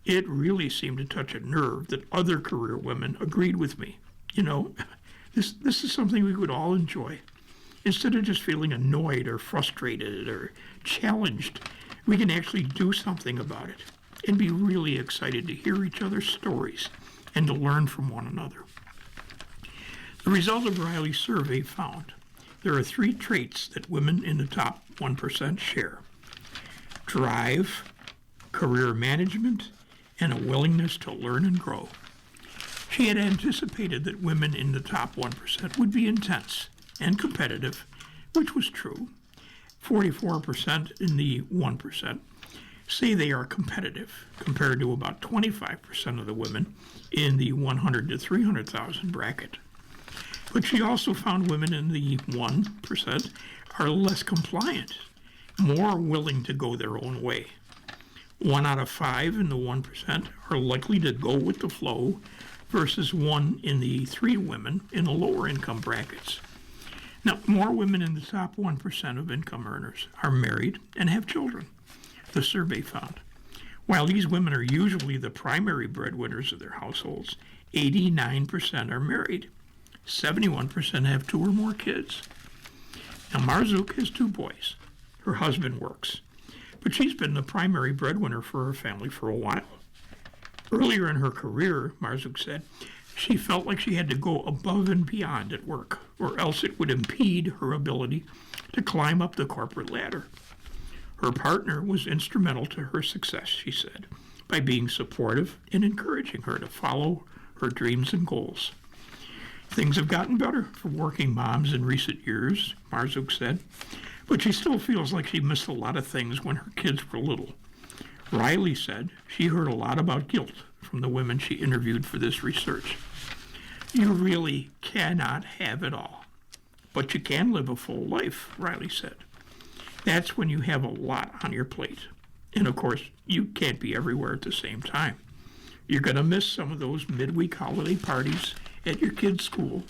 It really seemed to touch a nerve that other career women agreed with me. You know, this is something we would all enjoy. Instead of just feeling annoyed or frustrated or challenged, we can actually do something about it and be really excited to hear each other's stories and to learn from one another. The result of Riley's survey found there are 3 traits that women in the top 1% share: drive, career management, and a willingness to learn and grow. She had anticipated that women in the top 1% would be intense and competitive, which was true. 44% in the 1% say they are competitive, compared to about 25% of the women in the 100 to 300,000 bracket. But she also found women in the 1% are less compliant, more willing to go their own way. 1 out of 5 in the 1% are likely to go with the flow versus 1 in the 3 women in the lower income brackets. Now, more women in the top 1% of income earners are married and have children, the survey found. While these women are usually the primary breadwinners of their households, 89% are married. 71% have 2 or more kids. Now, Marzouk has 2 boys. Her husband works, but she's been the primary breadwinner for her family for a while. Earlier in her career, Marzouk said, she felt like she had to go above and beyond at work, or else it would impede her ability to climb up the corporate ladder. Her partner was instrumental to her success, she said, by being supportive and encouraging her to follow her dreams and goals. Things have gotten better for working moms in recent years, Marzouk said, but she still feels like she missed a lot of things when her kids were little. Riley said she heard a lot about guilt from the women she interviewed for this research. You really cannot have it all, but you can live a full life, Riley said. That's when you have a lot on your plate. And of course, you can't be everywhere at the same time. You're going to miss some of those midweek holiday parties at your kids' school,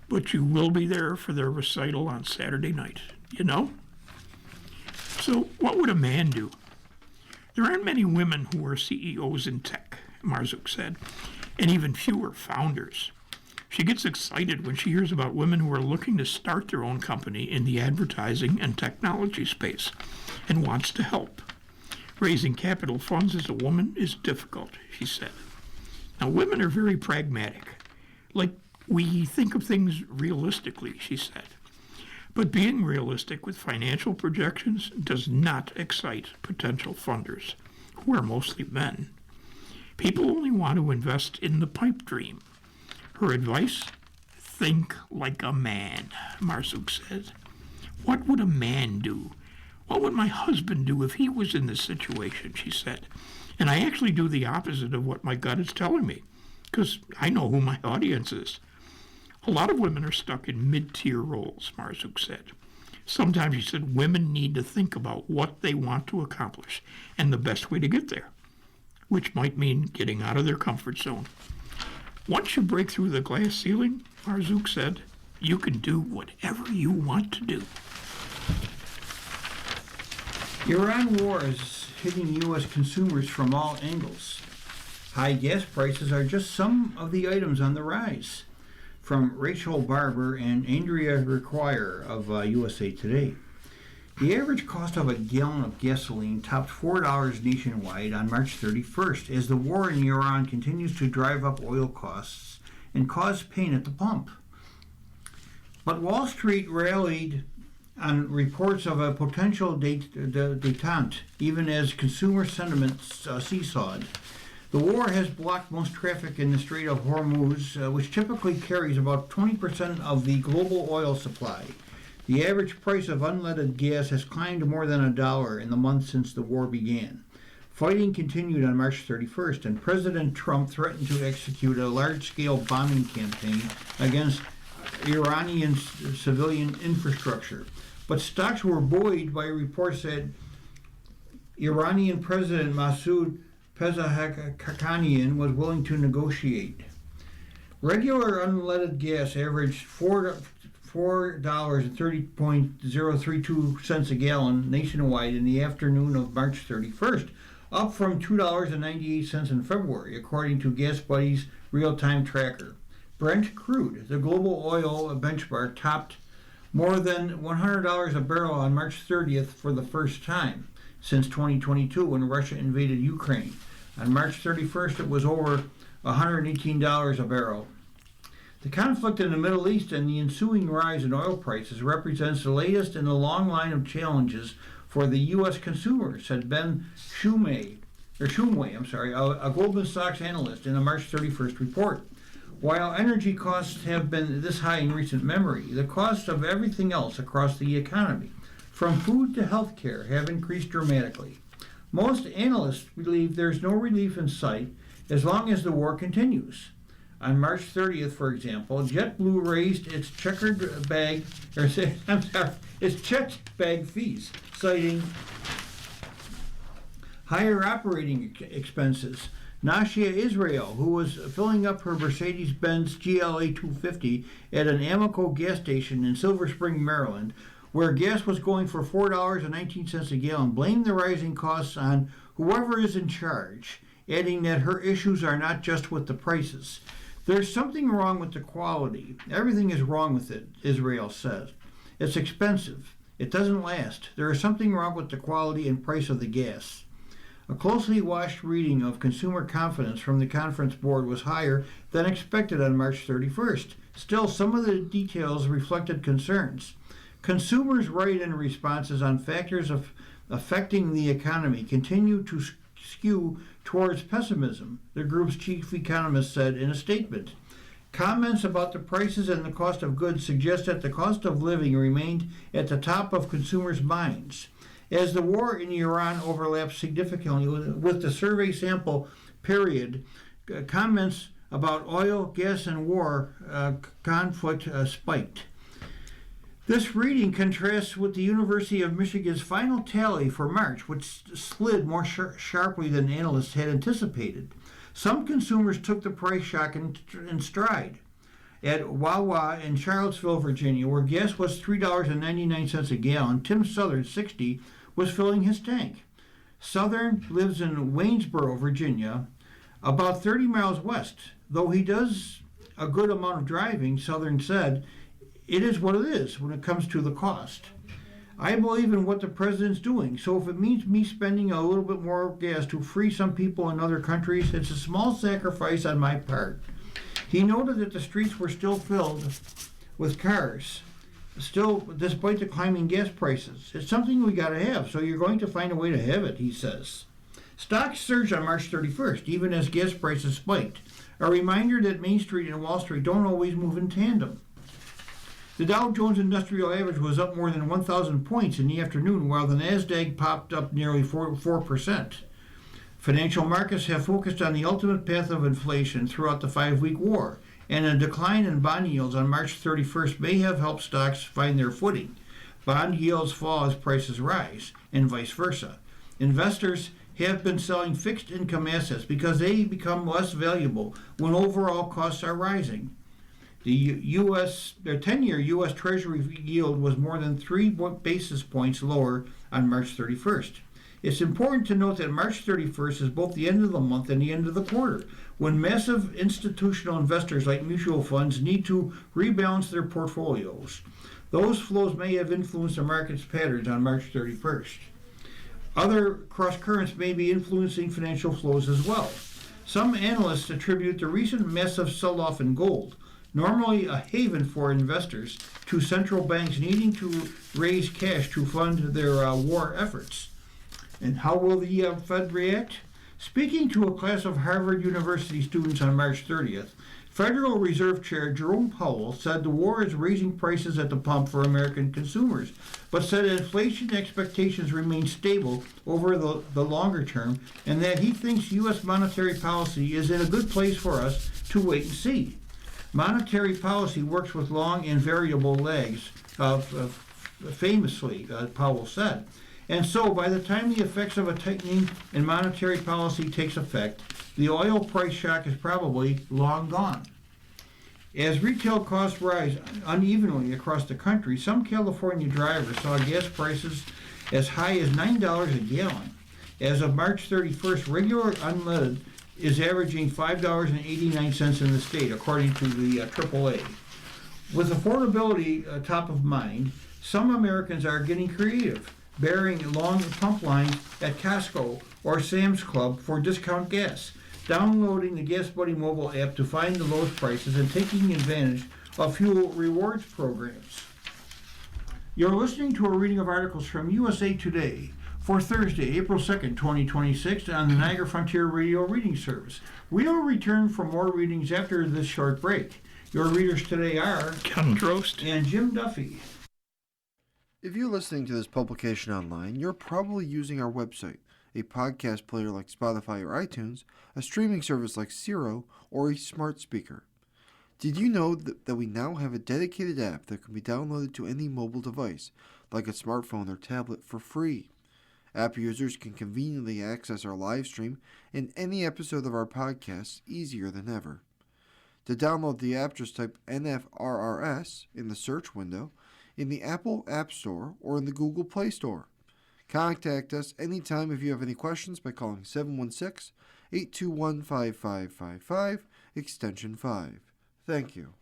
but you will be there for their recital on Saturday night, you know? So what would a man do? There aren't many women who are CEOs in tech, Marzouk said. and even fewer founders. She gets excited when she hears about women who are looking to start their own company in the advertising and technology space and wants to help. Raising capital funds as a woman is difficult, she said. Now, women are very pragmatic. Like, we think of things realistically, she said. But being realistic with financial projections does not excite potential funders, who are mostly men. People only want to invest in the pipe dream. Her advice? Think like a man, Marzook said. What would a man do? What would my husband do if he was in this situation, she said. And I actually do the opposite of what my gut is telling me, because I know who my audience is. A lot of women are stuck in mid-tier roles, Marzook said. Sometimes, she said, women need to think about what they want to accomplish and the best way to get there, which might mean getting out of their comfort zone. Once you break through the glass ceiling, Marzook said, you can do whatever you want to do. Iran war is hitting U.S. consumers from all angles. High gas prices are just some of the items on the rise. From Rachel Barber and Andrea Require of USA Today. The average cost of a gallon of gasoline topped $4 nationwide on March 31st as the war in Iran continues to drive up oil costs and cause pain at the pump. But Wall Street rallied on reports of a potential détente, even as consumer sentiment seesawed. The war has blocked most traffic in the Strait of Hormuz, which typically carries about 20% of the global oil supply. The average price of unleaded gas has climbed to more than $1 in the month since the war began. Fighting continued on March 31st, and President Trump threatened to execute a large-scale bombing campaign against Iranian civilian infrastructure. But stocks were buoyed by reports that Iranian President Masoud Pezeshkian was willing to negotiate. Regular unleaded gas averaged $4.30.032 a gallon nationwide in the afternoon of March 31st, up from $2.98 in February, according to GasBuddy's real-time tracker. Brent crude, the global oil benchmark, topped more than $100 a barrel on March 30th for the first time since 2022 when Russia invaded Ukraine. On March 31st, it was over $118 a barrel. The conflict in the Middle East and the ensuing rise in oil prices represents the latest in a long line of challenges for the U.S. consumer, said Ben Shumway, a Goldman Sachs analyst in a March 31st report. While energy costs have been this high in recent memory, the costs of everything else across the economy, from food to health care, have increased dramatically. Most analysts believe there's no relief in sight as long as the war continues. On March 30th, for example, JetBlue raised its checked bag fees, citing higher operating expenses. Nashia Israel, who was filling up her Mercedes-Benz GLA 250 at an Amoco gas station in Silver Spring, Maryland, where gas was going for $4.19 a gallon, blamed the rising costs on whoever is in charge, adding that her issues are not just with the prices. There's something wrong with the quality. Everything is wrong with it, Israel says. It's expensive. It doesn't last. There is something wrong with the quality and price of the gas. A closely watched reading of consumer confidence from the conference board was higher than expected on March 31st. Still, some of the details reflected concerns. Consumers' write-in responses on factors affecting the economy continue to skew towards pessimism, the group's chief economist said in a statement. Comments about the prices and the cost of goods suggest that the cost of living remained at the top of consumers' minds. As the war in Iran overlaps significantly with the survey sample period, comments about oil, gas, and war conflict spiked. This reading contrasts with the University of Michigan's final tally for March, which slid more sharply than analysts had anticipated. Some consumers took the price shock in stride. At Wawa in Charlottesville, Virginia, where gas was $3.99 a gallon, Tim Southern, 60, was filling his tank. Southern lives in Waynesboro, Virginia, about 30 miles west though he does a good amount of driving, Southern said, it is what it is when it comes to the cost. I believe in what the president's doing, so if it means me spending a little bit more gas to free some people in other countries, it's a small sacrifice on my part. He noted that the streets were still filled with cars, still despite the climbing gas prices. It's something we got to have, so you're going to find a way to have it, he says. Stocks surged on March 31st, even as gas prices spiked. A reminder that Main Street and Wall Street don't always move in tandem. The Dow Jones Industrial Average was up more than 1,000 points in the afternoon, while the Nasdaq popped up nearly 4%. Financial markets have focused on the ultimate path of inflation throughout the 5-week war, and a decline in bond yields on March 31st may have helped stocks find their footing. Bond yields fall as prices rise, and vice versa. Investors have been selling fixed income assets because they become less valuable when overall costs are rising. The 10-year U.S. Treasury yield was more than 3 basis points lower on March 31st. It's important to note that March 31st is both the end of the month and the end of the quarter, when massive institutional investors like mutual funds need to rebalance their portfolios. Those flows may have influenced the market's patterns on March 31st. Other cross-currents may be influencing financial flows as well. Some analysts attribute the recent massive sell-off in gold, normally a haven for investors, to central banks needing to raise cash to fund their war efforts. And how will the Fed react? Speaking to a class of Harvard University students on March 30th, Federal Reserve Chair Jerome Powell said the war is raising prices at the pump for American consumers, but said inflation expectations remain stable over the longer term, and that he thinks U.S. monetary policy is in a good place for us to wait and see. Monetary policy works with long and variable lags, famously, Powell said. And so, by the time the effects of a tightening in monetary policy takes effect, the oil price shock is probably long gone. As retail costs rise unevenly across the country, some California drivers saw gas prices as high as $9 a gallon. As of March 31st, regular unleaded is averaging $5.89 in the state, according to the AAA. With affordability top of mind, some Americans are getting creative, burying long pump lines at Costco or Sam's Club for discount gas, downloading the Gas Buddy mobile app to find the lowest prices, and taking advantage of fuel rewards programs. You're listening to a reading of articles from USA Today for Thursday, April 2nd, 2026, on the Niagara Frontier Radio Reading Service. We'll return for more readings after this short break. Your readers today are Ken Drost and Jim Duffy. If you're listening to this publication online, you're probably using our website, a podcast player like Spotify or iTunes, a streaming service like Siro, or a smart speaker. Did you know that we now have a dedicated app that can be downloaded to any mobile device, like a smartphone or tablet, for free? App users can conveniently access our live stream and any episode of our podcast easier than ever. To download the app, just type NFRRS in the search window in the Apple App Store or in the Google Play Store. Contact us anytime if you have any questions by calling 716-821-5555, extension 5. Thank you.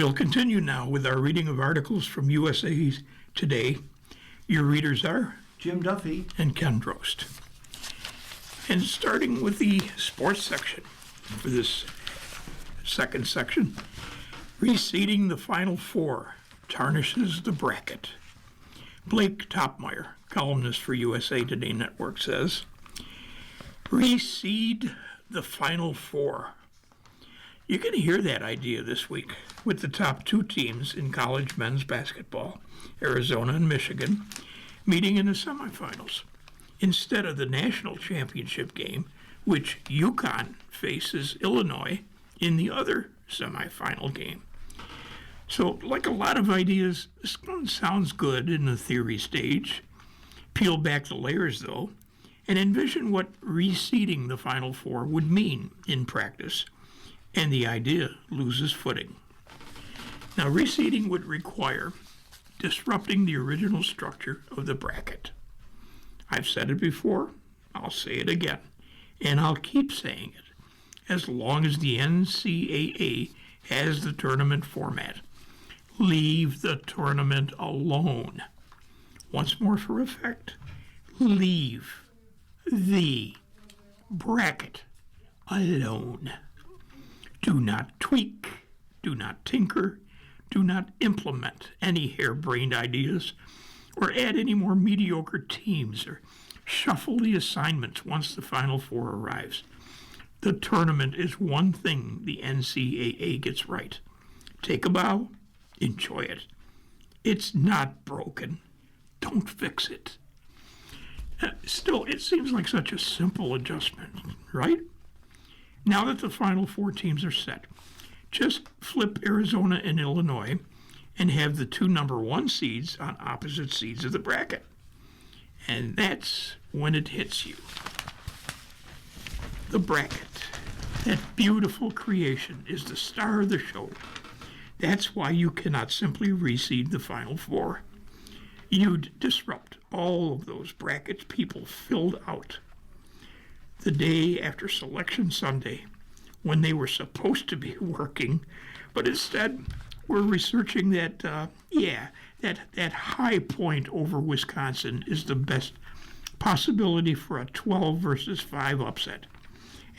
We'll continue now with our reading of articles from USA Today. Your readers are Jim Duffy. and Ken Drost. And starting with the sports section for this second section, reseeding the Final Four tarnishes the bracket. Blake Topmeyer, columnist for USA Today Network, says, reseed the Final Four. You're going to hear that idea this week with the top two teams in college men's basketball, Arizona and Michigan, meeting in the semifinals instead of the national championship game, which UConn faces Illinois in the other semifinal game. So, like a lot of ideas, this one sounds good in the theory stage. Peel back the layers, though, and envision what reseeding the Final Four would mean in practice, and the idea loses footing. Now, reseeding would require disrupting the original structure of the bracket. I've said it before, I'll say it again, and I'll keep saying it as long as the NCAA has the tournament format. Leave the tournament alone. Once more for effect, leave the bracket alone. Do not tweak, do not tinker, do not implement any harebrained ideas or add any more mediocre teams or shuffle the assignments once the Final Four arrives. The tournament is one thing the NCAA gets right. Take a bow, enjoy it. It's not broken. Don't fix it. Still, it seems like such a simple adjustment, right? Now that the Final Four teams are set, just flip Arizona and Illinois and have the two number one seeds on opposite sides of the bracket. And that's when it hits you. The bracket, that beautiful creation, is the star of the show. That's why you cannot simply reseed the Final Four. You'd disrupt all of those brackets people filled out the day after Selection Sunday, when they were supposed to be working, but instead were researching that, that high point over Wisconsin is the best possibility for a 12 versus 5 upset.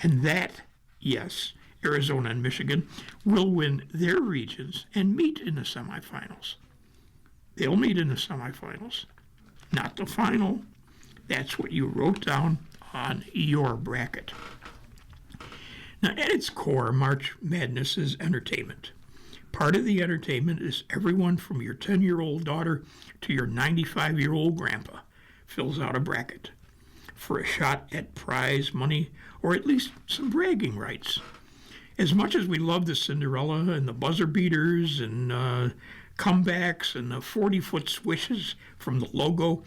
And that, yes, Arizona and Michigan will win their regions and meet in the semifinals. They'll meet in the semifinals, not the final. That's what you wrote down on your bracket. Now, at its core, March Madness is entertainment. Part of the entertainment is everyone from your 10-year-old daughter to your 95-year-old grandpa fills out a bracket for a shot at prize money or at least some bragging rights. As much as we love the Cinderella and the buzzer beaters and comebacks and the 40-foot swishes from the logo,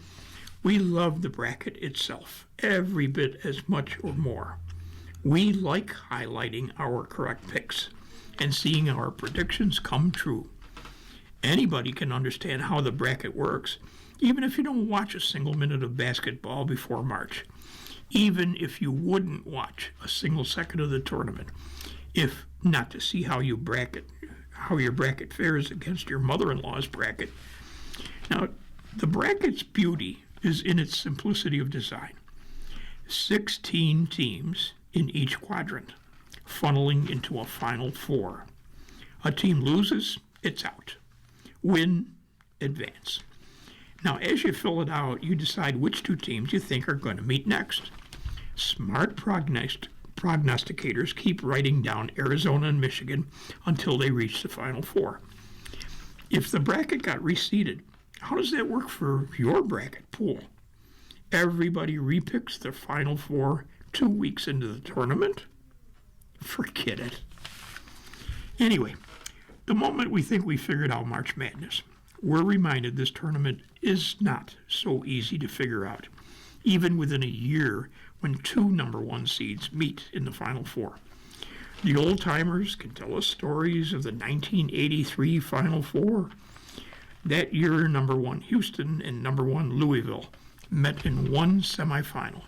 we love the bracket itself every bit as much or more. We like highlighting our correct picks and seeing our predictions come true. Anybody can understand how the bracket works, even if you don't watch a single minute of basketball before March, even if you wouldn't watch a single second of the tournament, if not to see how your bracket fares against your mother-in-law's bracket. Now, the bracket's beauty is in its simplicity of design. 16 teams in each quadrant, funneling into a Final Four. A team loses, it's out. Win, advance. Now, as you fill it out, you decide which two teams you think are going to meet next. Smart prognosticators keep writing down Arizona and Michigan until they reach the Final Four. If the bracket got reseeded, how does that work for your bracket pool? Everybody repicks their Final Four 2 weeks into the tournament? Forget it. Anyway, the moment we think we figured out March Madness, we're reminded this tournament is not so easy to figure out, even within a year when two number one seeds meet in the Final Four. The old-timers can tell us stories of the 1983 Final Four. That year, number one Houston and number one Louisville met in one semifinal.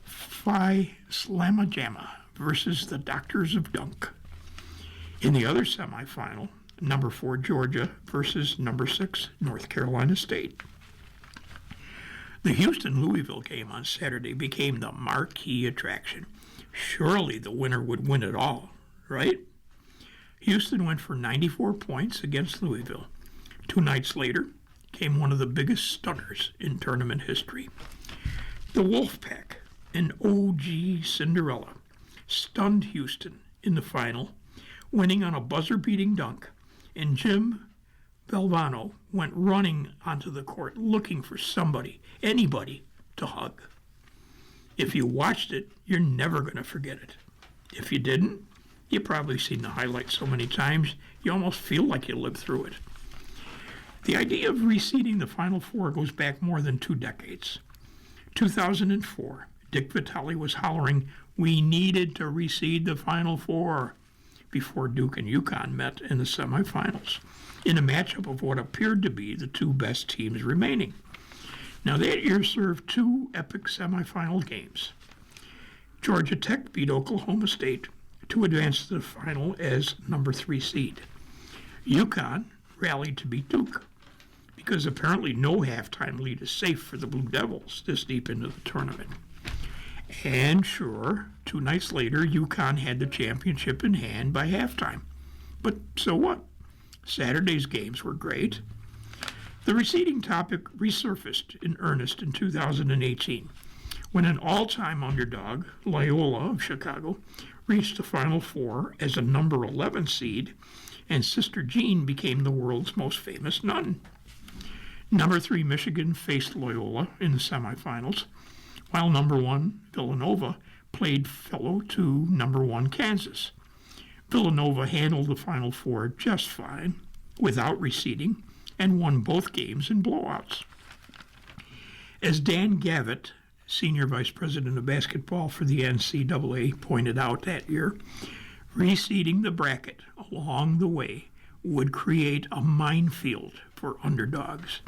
Phi Slamma Jamma versus the Doctors of Dunk. In the other semifinal, number 4 Georgia versus number 6 North Carolina State. The Houston-Louisville game on Saturday became the marquee attraction. Surely the winner would win it all, right? Houston went for 94 points against Louisville. 2 nights later came one of the biggest stunners in tournament history. The Wolfpack, an OG Cinderella, stunned Houston in the final, winning on a buzzer-beating dunk, and Jim Valvano went running onto the court looking for somebody, anybody, to hug. If you watched it, you're never going to forget it. If you didn't, you've probably seen the highlights so many times, you almost feel like you lived through it. The idea of reseeding the Final Four goes back more than 2 decades. 2004, Dick Vitale was hollering, "We needed to reseed the Final Four," before Duke and UConn met in the semifinals, in a matchup of what appeared to be the 2 best teams remaining. Now that year served 2 epic semifinal games. Georgia Tech beat Oklahoma State to advance to the final as number 3 seed. UConn rallied to beat Duke, because apparently no halftime lead is safe for the Blue Devils this deep into the tournament. And sure, 2 nights later, UConn had the championship in hand by halftime. But so what? Saturday's games were great. The reseeding topic resurfaced in earnest in 2018, when an all-time underdog, Loyola of Chicago, reached the Final Four as a number 11 seed, and Sister Jean became the world's most famous nun. Number 3 Michigan faced Loyola in the semifinals, while number 1 Villanova played fellow to number 1 Kansas. Villanova handled the Final Four just fine, without reseeding, and won both games in blowouts. As Dan Gavitt, Senior Vice President of Basketball for the NCAA, pointed out that year, reseeding the bracket along the way would create a minefield for underdogs.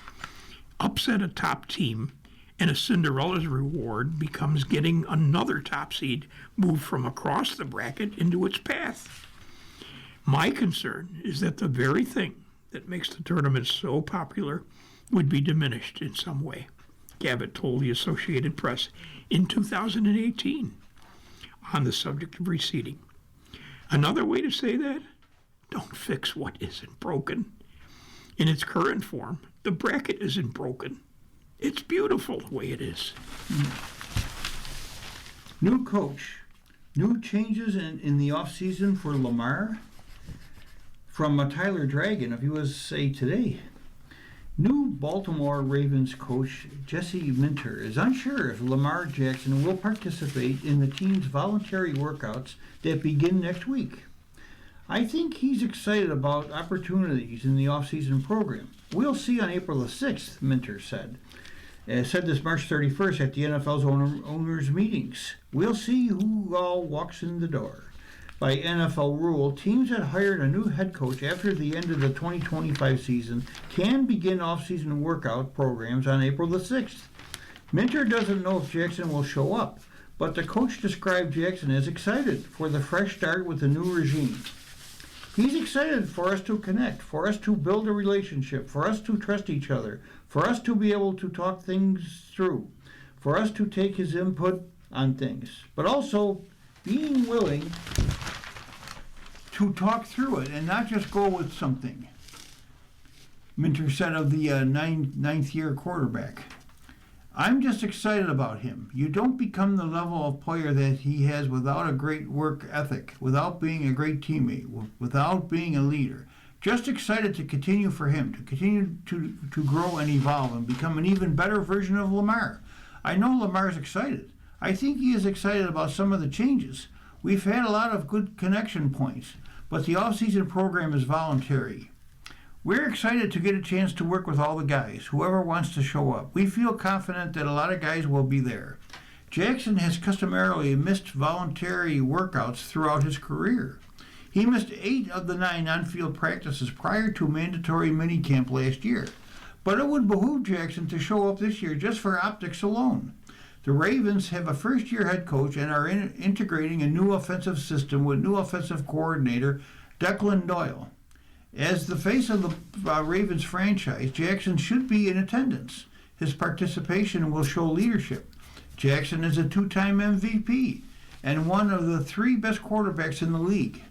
Upset a top team, and a Cinderella's reward becomes getting another top seed moved from across the bracket into its path. My concern is that the very thing that makes the tournament so popular would be diminished in some way, Gavitt told the Associated Press in 2018 on the subject of reseeding. Another way to say that? Don't fix what isn't broken. In its current form, the bracket isn't broken. It's beautiful the way it is. New coach. New changes in the offseason for Lamar. From Tyler Dragon of USA Today. New Baltimore Ravens coach Jesse Minter is unsure if Lamar Jackson will participate in the team's voluntary workouts that begin next week. I think he's excited about opportunities in the offseason program. We'll see on April the 6th, Minter said. Said this March 31st at the NFL's owners' meetings. We'll see who all walks in the door. By NFL rule, teams that hired a new head coach after the end of the 2025 season can begin off-season workout programs on April the 6th. Minter doesn't know if Jackson will show up, but the coach described Jackson as excited for the fresh start with the new regime. He's excited for us to connect, for us to build a relationship, for us to trust each other, for us to be able to talk things through, for us to take his input on things, but also being willing to talk through it and not just go with something. Minter said of the ninth-year quarterback. I'm just excited about him. You don't become the level of player that he has without a great work ethic, without being a great teammate, without being a leader. Just excited to continue for him, to continue to grow and evolve and become an even better version of Lamar. I know Lamar's excited. I think he is excited about some of the changes. We've had a lot of good connection points, but the off-season program is voluntary. We're excited to get a chance to work with all the guys, whoever wants to show up. We feel confident that a lot of guys will be there. Jackson has customarily missed voluntary workouts throughout his career. He missed 8 of the 9 on-field practices prior to mandatory minicamp last year. But it would behoove Jackson to show up this year just for optics alone. The Ravens have a first-year head coach and are integrating a new offensive system with new offensive coordinator Declan Doyle. As the face of the Ravens franchise, Jackson should be in attendance. His participation will show leadership. Jackson is a two-time MVP and one of the 3 best quarterbacks in the league.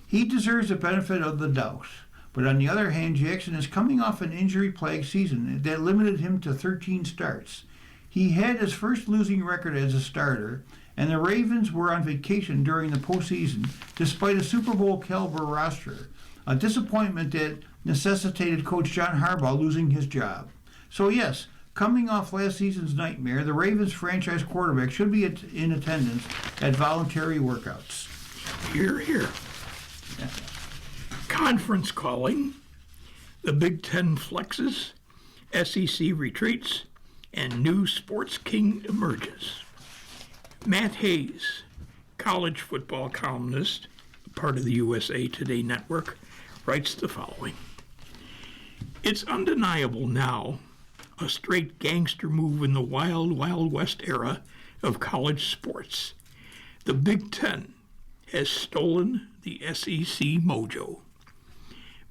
He deserves the benefit of the doubt. But on the other hand, Jackson is coming off an injury-plagued season that limited him to 13 starts. He had his first losing record as a starter, and the Ravens were on vacation during the postseason despite a Super Bowl caliber roster, a disappointment that necessitated Coach John Harbaugh losing his job. So yes, coming off last season's nightmare, the Ravens franchise quarterback should be in attendance at voluntary workouts. Hear, hear. Conference calling, the Big Ten flexes, SEC retreats, and new sports king emerges. Matt Hayes, college football columnist, part of the USA Today network, writes the following. It's undeniable now, a straight gangster move in the wild, wild west era of college sports. The Big Ten has stolen the SEC mojo.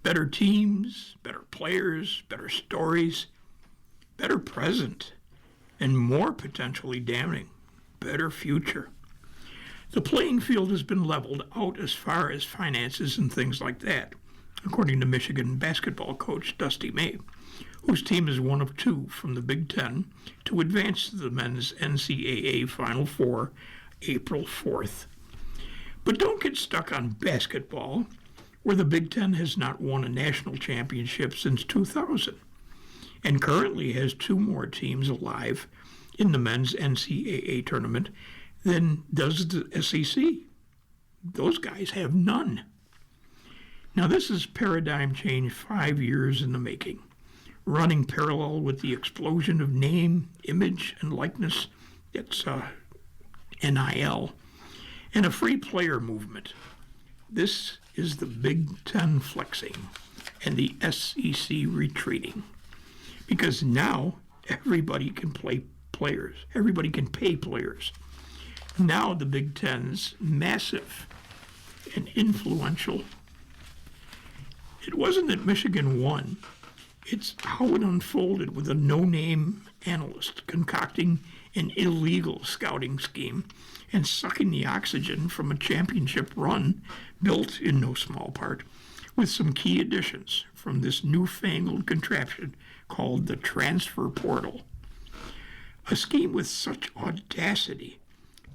Better teams, better players, better stories, better present, and more potentially damning, better future. The playing field has been leveled out as far as finances and things like that, according to Michigan basketball coach Dusty May, whose team is one of 2 from the Big Ten to advance to the men's NCAA Final Four April 4th. But don't get stuck on basketball, where the Big Ten has not won a national championship since 2000, and currently has 2 more teams alive in the men's NCAA tournament than does the SEC. Those guys have none. Now this is paradigm change 5 years in the making, running parallel with the explosion of name, image, and likeness, that's NIL, and a free player movement. This is the Big Ten flexing and the SEC retreating. Because now everybody can play players. Everybody can pay players. Now the Big Ten's massive and influential. It wasn't that Michigan won. It's how it unfolded with a no-name analyst concocting an illegal scouting scheme and sucking the oxygen from a championship run built in no small part with some key additions from this newfangled contraption called the transfer portal. A scheme with such audacity,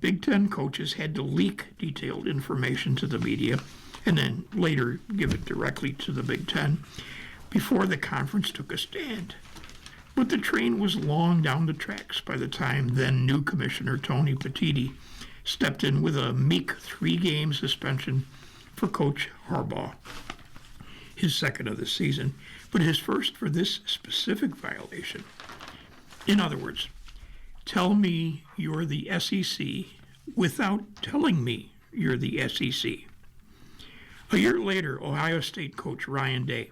Big Ten coaches had to leak detailed information to the media and then later give it directly to the Big Ten before the conference took a stand. But the train was long down the tracks by the time then new Commissioner Tony Petitti stepped in with a meek 3-game suspension for Coach Harbaugh, his second of the season, but his first for this specific violation. In other words, tell me you're the SEC without telling me you're the SEC. A year later, Ohio State coach Ryan Day,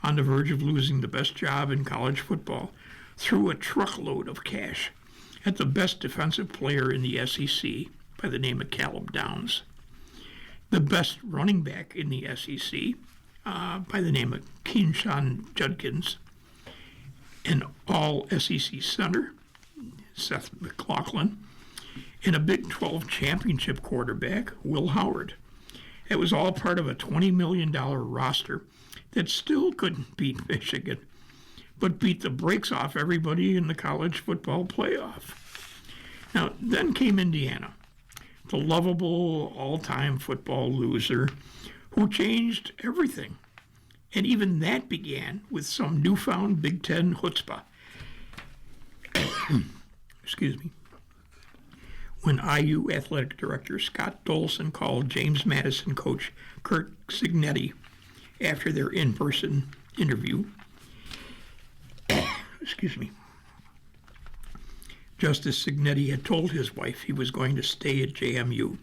on the verge of losing the best job in college football, threw a truckload of cash at the best defensive player in the SEC by the name of Caleb Downs, the best running back in the SEC by the name of Keyshawn Judkins, an all-SEC center, Seth McLaughlin, and a Big 12 championship quarterback, Will Howard. It was all part of a $20 million roster that still couldn't beat Michigan, but beat the brakes off everybody in the college football playoff. Now, then came Indiana, the lovable all-time football loser who changed everything. And even that began with some newfound Big Ten chutzpah. Excuse me. When IU athletic director Scott Dolson called James Madison coach Curt Cignetti after their in-person interview, excuse me, Justice Cignetti had told his wife he was going to stay at JMU,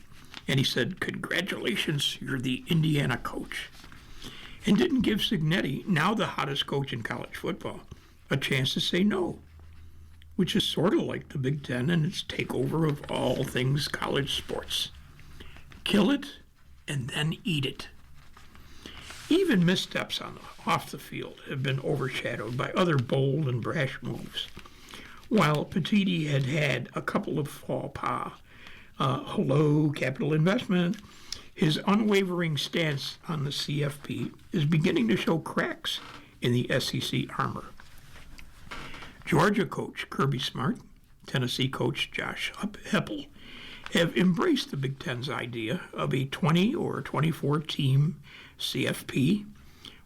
and he said, "Congratulations, you're the Indiana coach," and didn't give Cignetti, now the hottest coach in college football, a chance to say no, which is sort of like the Big Ten and its takeover of all things college sports. Kill it and then eat it. Even missteps off the field have been overshadowed by other bold and brash moves. While Petiti had a couple of faux pas, hello, capital investment, his unwavering stance on the CFP is beginning to show cracks in the SEC armor. Georgia coach Kirby Smart, Tennessee coach Josh Heupel have embraced the Big Ten's idea of a 20 or 24 team CFP,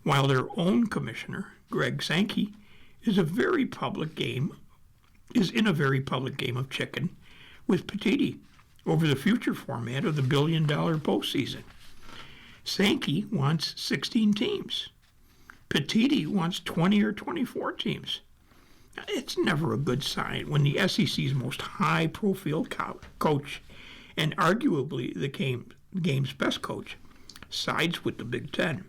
while their own commissioner, Greg Sankey, is in a very public game of chicken with Petiti over the future format of the billion-dollar postseason. Sankey wants 16 teams. Petiti wants 20 or 24 teams. It's never a good sign when the SEC's most high-profile coach and arguably the game's best coach sides with the Big Ten.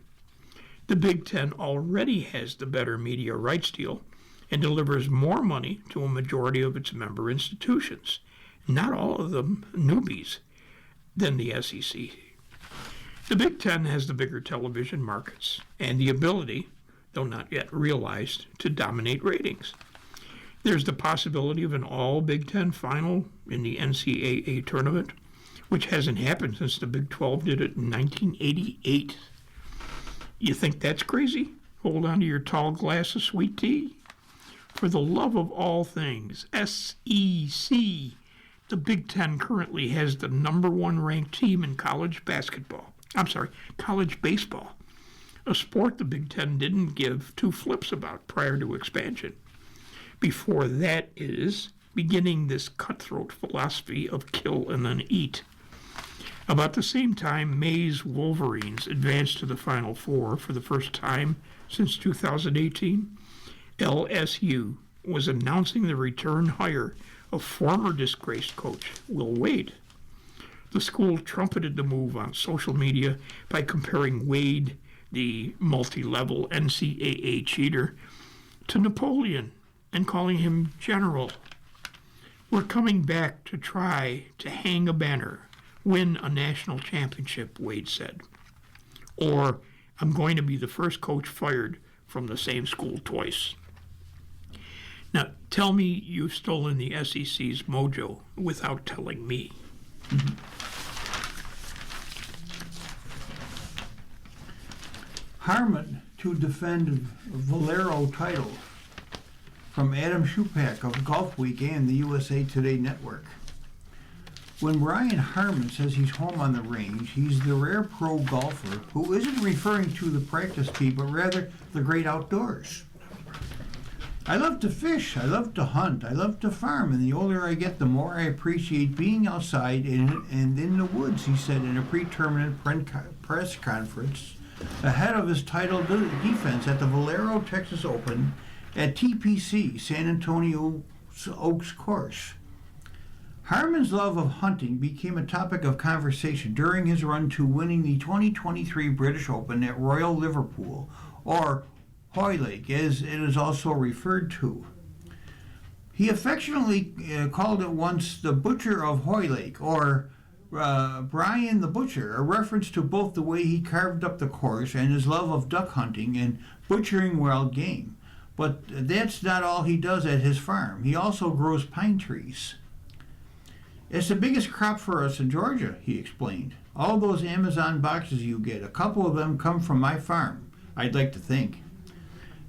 The Big Ten already has the better media rights deal and delivers more money to a majority of its member institutions, not all of them newbies, than the SEC. The Big Ten has the bigger television markets and the ability, though not yet realized, to dominate ratings. There's the possibility of an all Big Ten final in the NCAA tournament, which hasn't happened since the Big 12 did it in 1988. You think that's crazy? Hold on to your tall glass of sweet tea. For the love of all things, SEC, the Big Ten currently has the number one ranked team in college baseball, a sport the Big Ten didn't give two flips about prior to expansion. Before that is beginning this cutthroat philosophy of kill and then eat. About the same time, May's Wolverines advanced to the Final Four for the first time since 2018, LSU was announcing the return hire of former disgraced coach Will Wade. The school trumpeted the move on social media by comparing Wade, the multi-level NCAA cheater, to Napoleon and calling him General. We're coming back to try to hang a banner, win a national championship, Wade said. Or, I'm going to be the first coach fired from the same school twice. Now, tell me you've stolen the SEC's mojo without telling me. Harmon to defend Valero title from Adam Schupak of Golf Week and the USA Today Network. When Brian Harmon says he's home on the range, he's the rare pro golfer who isn't referring to the practice tee, but rather the great outdoors. I love to fish, I love to hunt, I love to farm, and the older I get, the more I appreciate being outside and in the woods, he said in a pre-tournament press conference ahead of his title defense at the Valero Texas Open at TPC San Antonio Oaks course. Harmon's love of hunting became a topic of conversation during his run to winning the 2023 British Open at Royal Liverpool, or Hoylake, as it is also referred to. He affectionately called it once the Butcher of Hoylake, or Brian the Butcher, a reference to both the way he carved up the course and his love of duck hunting and butchering wild game. But that's not all he does at his farm. He also grows pine trees. It's the biggest crop for us in Georgia, he explained. All those Amazon boxes you get, a couple of them come from my farm, I'd like to think.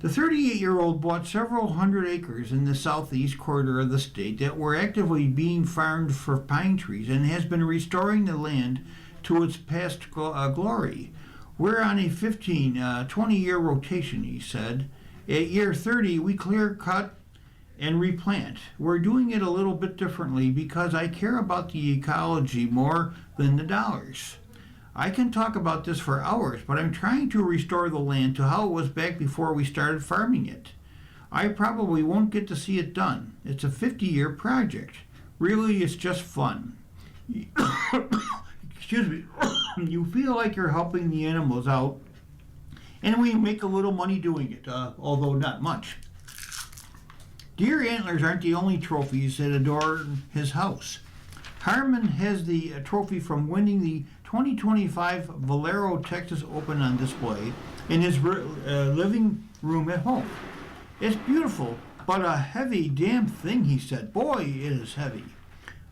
The 38-year-old bought several hundred acres in the southeast quarter of the state that were actively being farmed for pine trees and has been restoring the land to its past glory. We're on a 20-year rotation, he said. At year 30, we clear cut and replant. We're doing it a little bit differently because I care about the ecology more than the dollars. I can talk about this for hours, but I'm trying to restore the land to how it was back before we started farming it. I probably won't get to see it done. It's a 50-year project. Really, it's just fun. Excuse me. You feel like you're helping the animals out, and we make a little money doing it, although not much. Deer antlers aren't the only trophies that adorn his house. Harmon has the trophy from winning the 2025 Valero Texas Open on display, in his living room at home. It's beautiful, but a heavy damn thing, he said. Boy, it is heavy.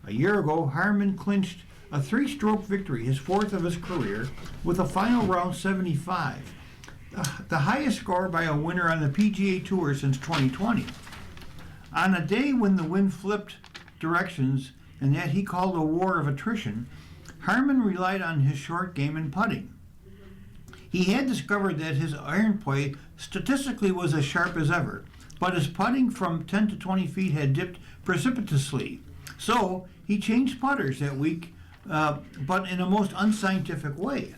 A year ago, Harman clinched a 3-stroke victory, his 4th of his career, with a final round 75, the highest score by a winner on the PGA Tour since 2020. On a day when the wind flipped directions and that he called a war of attrition, Harman relied on his short game and putting. He had discovered that his iron play statistically was as sharp as ever, but his putting from 10 to 20 feet had dipped precipitously. So he changed putters that week, but in a most unscientific way.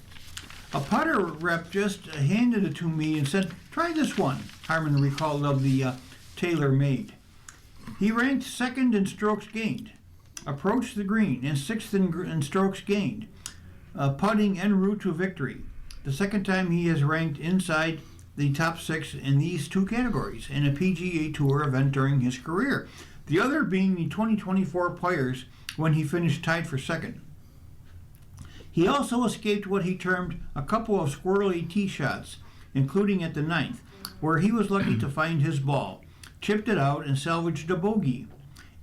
A putter rep just handed it to me and said, "Try this one," Harman recalled of the TaylorMade. He ranked 2nd in strokes gained, approached the green, and 6th in strokes gained, putting en route to victory. The second time he has ranked inside the top 6 in these 2 categories in a PGA Tour event during his career, the other being the 2024 Players when he finished tied for 2nd. He also escaped what he termed a couple of squirrely tee shots, including at the 9th, where he was lucky to find his ball, chipped it out, and salvaged a bogey.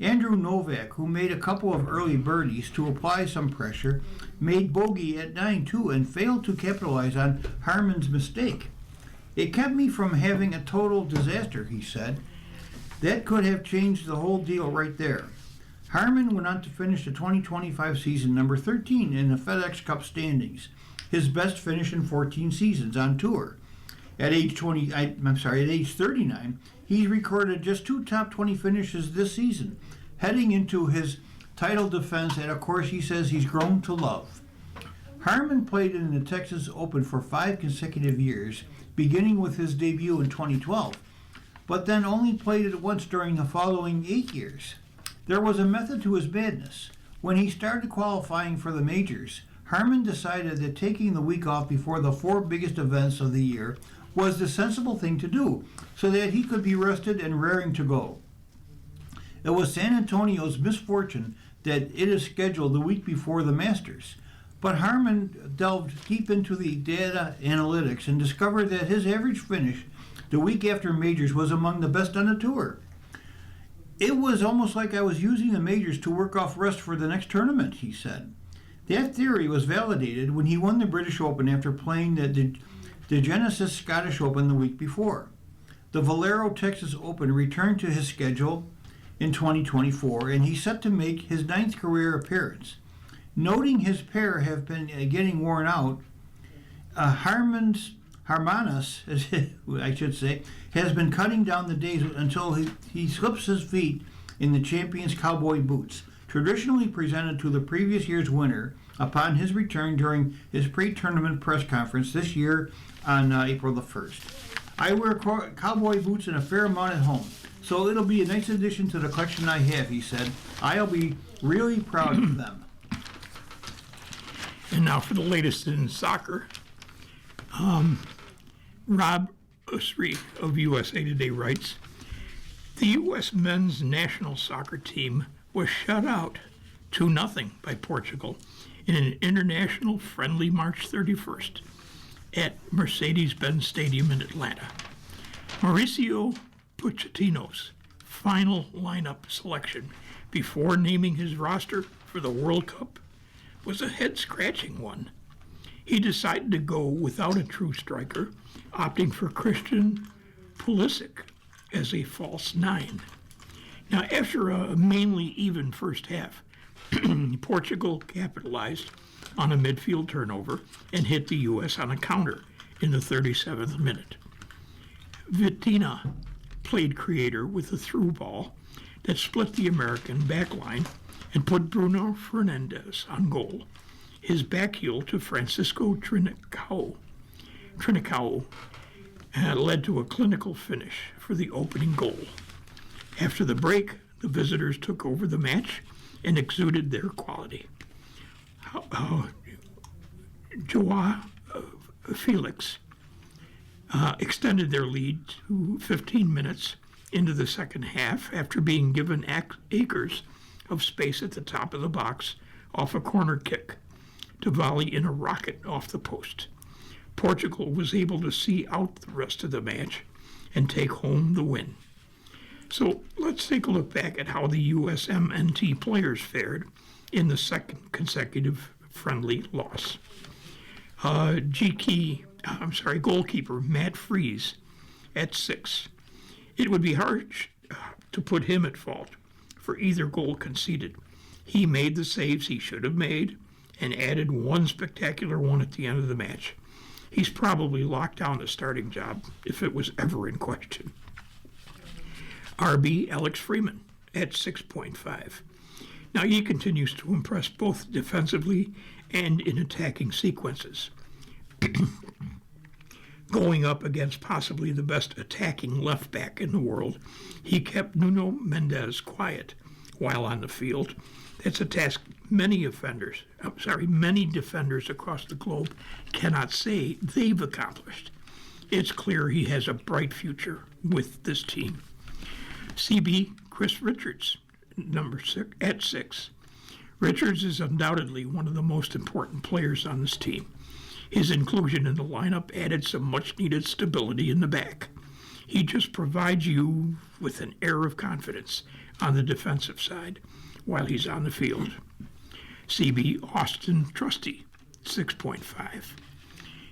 Andrew Novak, who made a couple of early birdies to apply some pressure, made bogey at 9 too and failed to capitalize on Harman's mistake. "It kept me from having a total disaster," he said. "That could have changed the whole deal right there." Harman went on to finish the 2025 season number 13 in the FedEx Cup standings, his best finish in 14 seasons on tour. At age 39, he's recorded just 2 top 20 finishes this season, heading into his title defense at a course he says he's grown to love. Harman played in the Texas Open for 5 consecutive years, beginning with his debut in 2012, but then only played it once during the following 8 years. There was a method to his madness. When he started qualifying for the majors, Harman decided that taking the week off before the 4 biggest events of the year was the sensible thing to do, so that he could be rested and raring to go. It was San Antonio's misfortune that it is scheduled the week before the Masters, but Harman delved deep into the data analytics and discovered that his average finish the week after majors was among the best on the tour. "It was almost like I was using the majors to work off rest for the next tournament," he said. That theory was validated when he won the British Open after playing the Genesis Scottish Open the week before. The Valero Texas Open returned to his schedule in 2024, and he's set to make his 9th career appearance. Noting his pair have been getting worn out, Harmanis, I should say, has been cutting down the days until he slips his feet in the champion's cowboy boots, traditionally presented to the previous year's winner upon his return during his pre-tournament press conference this year on April the 1st. "I wear cowboy boots in a fair amount at home, so it'll be a nice addition to the collection I have," he said. "I'll be really proud of them." And now for the latest in soccer. Rob Usry of USA Today writes, "The U.S. men's national soccer team was shut out 2-0 by Portugal in an international friendly March 31st at Mercedes-Benz Stadium in Atlanta. Mauricio Pochettino's final lineup selection before naming his roster for the World Cup was a head-scratching one. He decided to go without a true striker, opting for Christian Pulisic as a false 9. Now, after a mainly even first half, Portugal capitalized on a midfield turnover and hit the U.S. on a counter in the 37th minute. Vitinha played creator with a through ball that split the American backline and put Bruno Fernandes on goal. His back heel to Francisco Trincao led to a clinical finish for the opening goal. After the break, the visitors took over the match and exuded their quality. Joao Felix extended their lead to 15 minutes into the second half after being given acres of space at the top of the box off a corner kick to volley in a rocket off the post. Portugal was able to see out the rest of the match and take home the win. So let's take a look back at how the USMNT players fared in the second consecutive friendly loss. Goalkeeper Matt Freese at 6. It would be harsh to put him at fault for either goal conceded. He made the saves he should have made and added one spectacular one at the end of the match. He's probably locked down the starting job if it was ever in question. RB Alex Freeman at 6.5. Now he continues to impress both defensively and in attacking sequences. Going up against possibly the best attacking left back in the world, he kept Nuno Mendes quiet while on the field. That's a task many defenders across the globe cannot say they've accomplished. It's clear he has a bright future with this team. CB Chris Richards, at 6. Richards is undoubtedly one of the most important players on this team. His inclusion in the lineup added some much-needed stability in the back. He just provides you with an air of confidence on the defensive side while he's on the field. CB Austin Trusty, 6.5.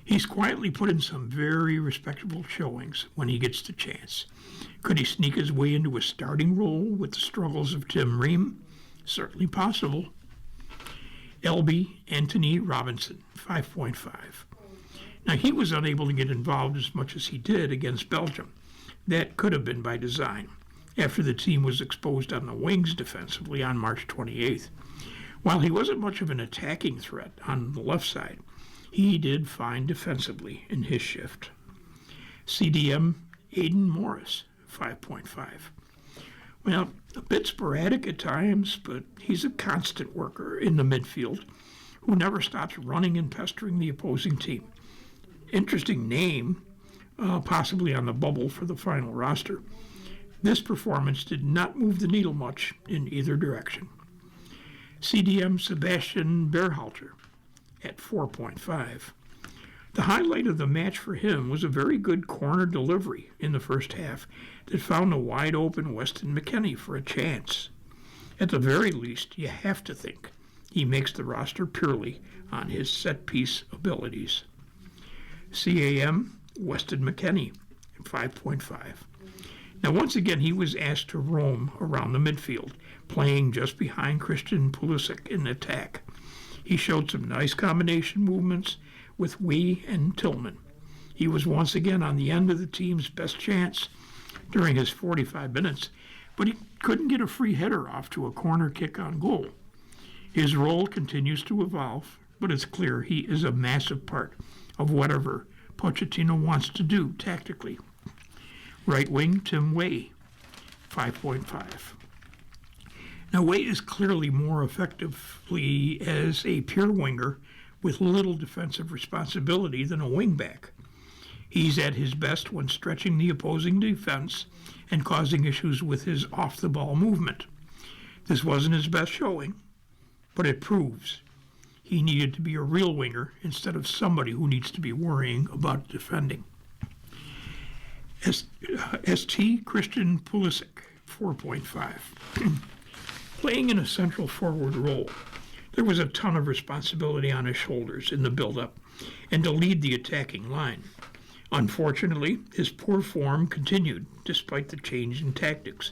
He's quietly put in some very respectable showings when he gets the chance. Could he sneak his way into a starting role with the struggles of Tim Ream? Certainly possible. LB Anthony Robinson, 5.5. Now, he was unable to get involved as much as he did against Belgium. That could have been by design, after the team was exposed on the wings defensively on March 28th. While he wasn't much of an attacking threat on the left side, he did fine defensively in his shift. CDM Aidan Morris, 5.5. Well, a bit sporadic at times, but he's a constant worker in the midfield who never stops running and pestering the opposing team. Interesting name, possibly on the bubble for the final roster. This performance did not move the needle much in either direction. CDM Sebastian Berhalter at 4.5. The highlight of the match for him was a very good corner delivery in the first half that found a wide-open Weston McKennie for a chance. At the very least, you have to think he makes the roster purely on his set-piece abilities. CAM Weston McKennie, 5.5. Now, once again, he was asked to roam around the midfield, playing just behind Christian Pulisic in attack. He showed some nice combination movements with Wee and Tillman. He was once again on the end of the team's best chance during his 45 minutes, but he couldn't get a free header off to a corner kick on goal. His role continues to evolve, but it's clear he is a massive part of whatever Pochettino wants to do tactically. Right wing, Tim Way, 5.5. Now, Way is clearly more effectively as a pure winger with little defensive responsibility than a wingback. He's at his best when stretching the opposing defense and causing issues with his off-the-ball movement. This wasn't his best showing, but it proves he needed to be a real winger instead of somebody who needs to be worrying about defending. ST Christian Pulisic, 4.5. Playing in a central forward role, there was a ton of responsibility on his shoulders in the build-up and to lead the attacking line. Unfortunately, his poor form continued despite the change in tactics,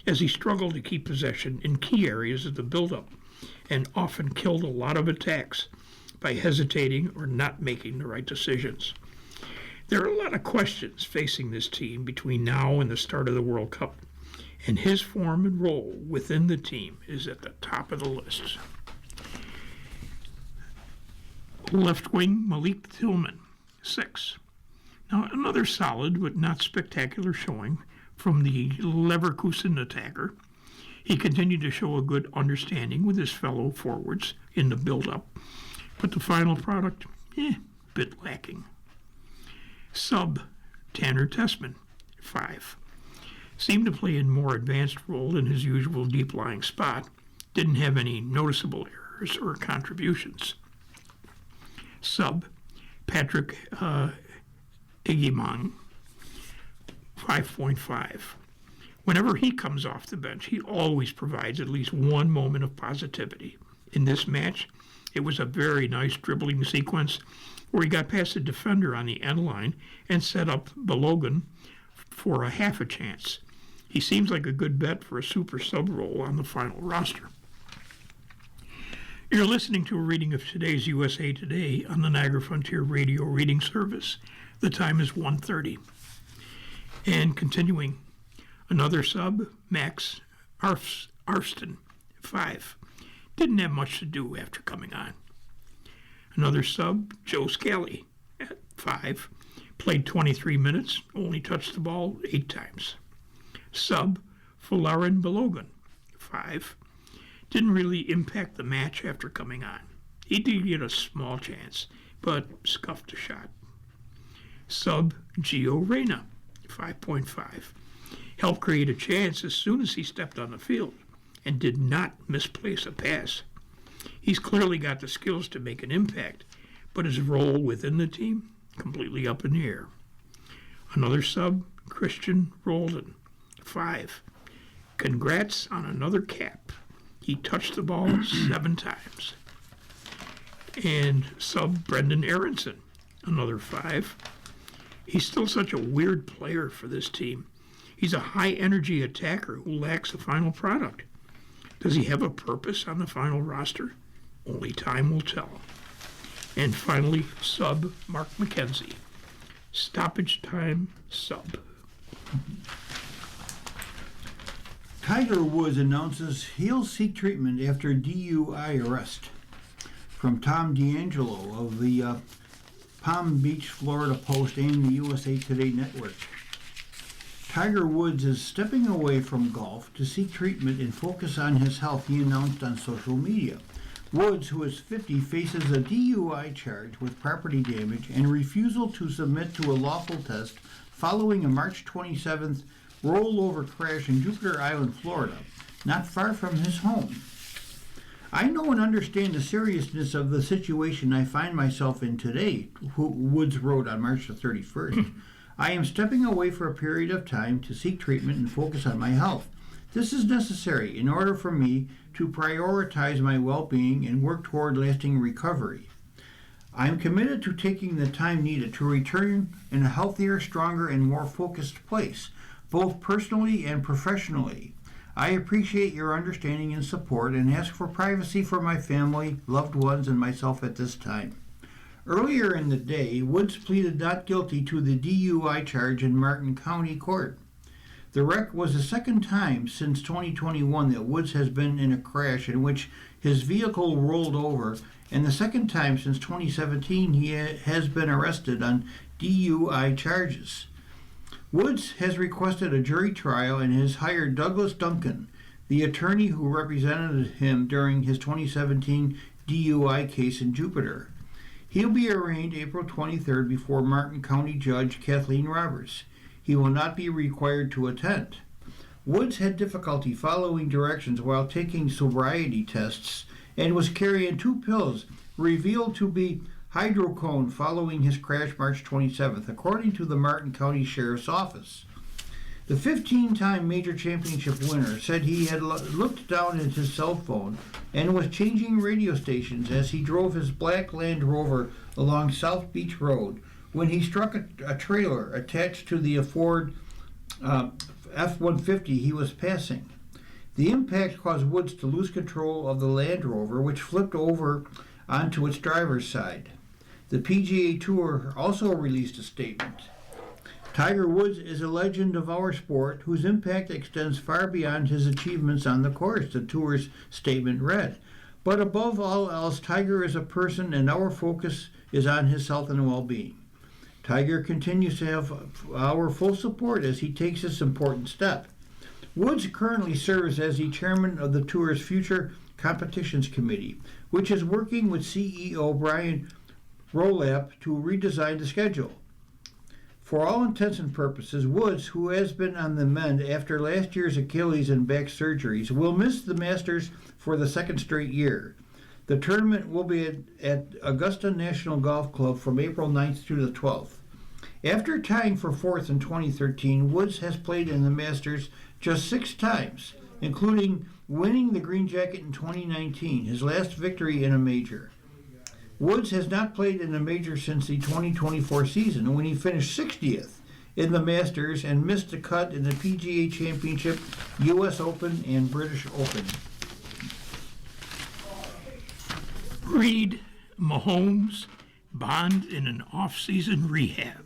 as he struggled to keep possession in key areas of the build-up and often killed a lot of attacks by hesitating or not making the right decisions. There are a lot of questions facing this team between now and the start of the World Cup, and his form and role within the team is at the top of the list. Left wing, Malik Tillman, 6. Now, another solid but not spectacular showing from the Leverkusen attacker. He continued to show a good understanding with his fellow forwards in the build-up, but the final product, bit lacking. Sub Tanner Tessman, 5. Seemed to play a more advanced role in his usual deep-lying spot. Didn't have any noticeable errors or contributions. Sub Patrick Egimon, 5.5. Whenever he comes off the bench, he always provides at least one moment of positivity. In this match, it was a very nice dribbling sequence where he got past the defender on the end line and set up Balogun for a half a chance. He seems like a good bet for a super sub role on the final roster. You're listening to a reading of today's USA Today on the Niagara Frontier Radio Reading Service. The time is 1:30. And continuing, another sub, Max Arston, 5. Didn't have much to do after coming on. Another sub, Joe Scally, at 5. Played 23 minutes, only touched the ball 8 times. Sub, Folarin Balogun, 5. Didn't really impact the match after coming on. He did get a small chance, but scuffed a shot. Sub, Gio Reyna, 5.5. Helped create a chance as soon as he stepped on the field and did not misplace a pass. He's clearly got the skills to make an impact, but his role within the team, completely up in the air. Another sub, Christian Roldan, 5. Congrats on another cap. He touched the ball 7 times. And sub Brendan Aronson, another 5. He's still such a weird player for this team. He's a high-energy attacker who lacks a final product. Does he have a purpose on the final roster? Only time will tell. And finally, sub Mark McKenzie. Stoppage time sub. Tiger Woods announces he'll seek treatment after DUI arrest. From Tom D'Angelo of the Palm Beach, Florida Post and the USA Today Network. Tiger Woods is stepping away from golf to seek treatment and focus on his health, he announced on social media. Woods, who is 50, faces a DUI charge with property damage and refusal to submit to a lawful test following a March 27th rollover crash in Jupiter Island, Florida, not far from his home. I know and understand the seriousness of the situation I find myself in today, Woods wrote on March the 31st. I am stepping away for a period of time to seek treatment and focus on my health. This is necessary in order for me to prioritize my well-being and work toward lasting recovery. I am committed to taking the time needed to return in a healthier, stronger, and more focused place, both personally and professionally. I appreciate your understanding and support and ask for privacy for my family, loved ones, and myself at this time. Earlier in the day, Woods pleaded not guilty to the DUI charge in Martin County Court. The wreck was the second time since 2021 that Woods has been in a crash in which his vehicle rolled over, and the second time since 2017 he has been arrested on DUI charges. Woods has requested a jury trial and has hired Douglas Duncan, the attorney who represented him during his 2017 DUI case in Jupiter. He'll be arraigned April 23rd before Martin County Judge Kathleen Roberts. He will not be required to attend. Woods had difficulty following directions while taking sobriety tests and was carrying 2 pills revealed to be hydrocone following his crash March 27th, according to the Martin County Sheriff's Office. The 15-time major championship winner said he had looked down at his cell phone and was changing radio stations as he drove his black Land Rover along South Beach Road when he struck a trailer attached to the Ford F-150 he was passing. The impact caused Woods to lose control of the Land Rover, which flipped over onto its driver's side. The PGA Tour also released a statement. Tiger Woods is a legend of our sport whose impact extends far beyond his achievements on the course, the tour's statement read. But above all else, Tiger is a person and our focus is on his health and well-being. Tiger continues to have our full support as he takes this important step. Woods currently serves as the chairman of the tour's Future Competitions Committee, which is working with CEO Brian Rolap to redesign the schedule. For all intents and purposes, Woods, who has been on the mend after last year's Achilles and back surgeries, will miss the Masters for the second straight year. The tournament will be at Augusta National Golf Club from April 9th through the 12th. After tying for fourth in 2013, Woods has played in the Masters just 6 times, including winning the Green Jacket in 2019, his last victory in a major. Woods has not played in a major since the 2024 season, when he finished 60th in the Masters and missed the cut in the PGA Championship, U.S. Open, and British Open. Reed, Mahomes, bond in an off-season rehab.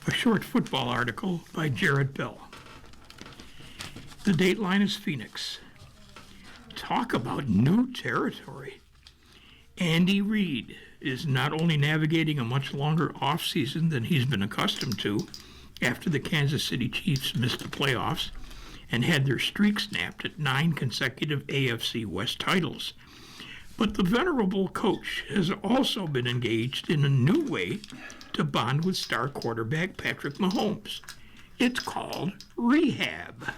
A short football article by Jarrett Bell. The dateline is Phoenix. Talk about new territory. Andy Reid is not only navigating a much longer off-season than he's been accustomed to after the Kansas City Chiefs missed the playoffs and had their streak snapped at 9 consecutive AFC West titles, but the venerable coach has also been engaged in a new way to bond with star quarterback Patrick Mahomes. It's called rehab.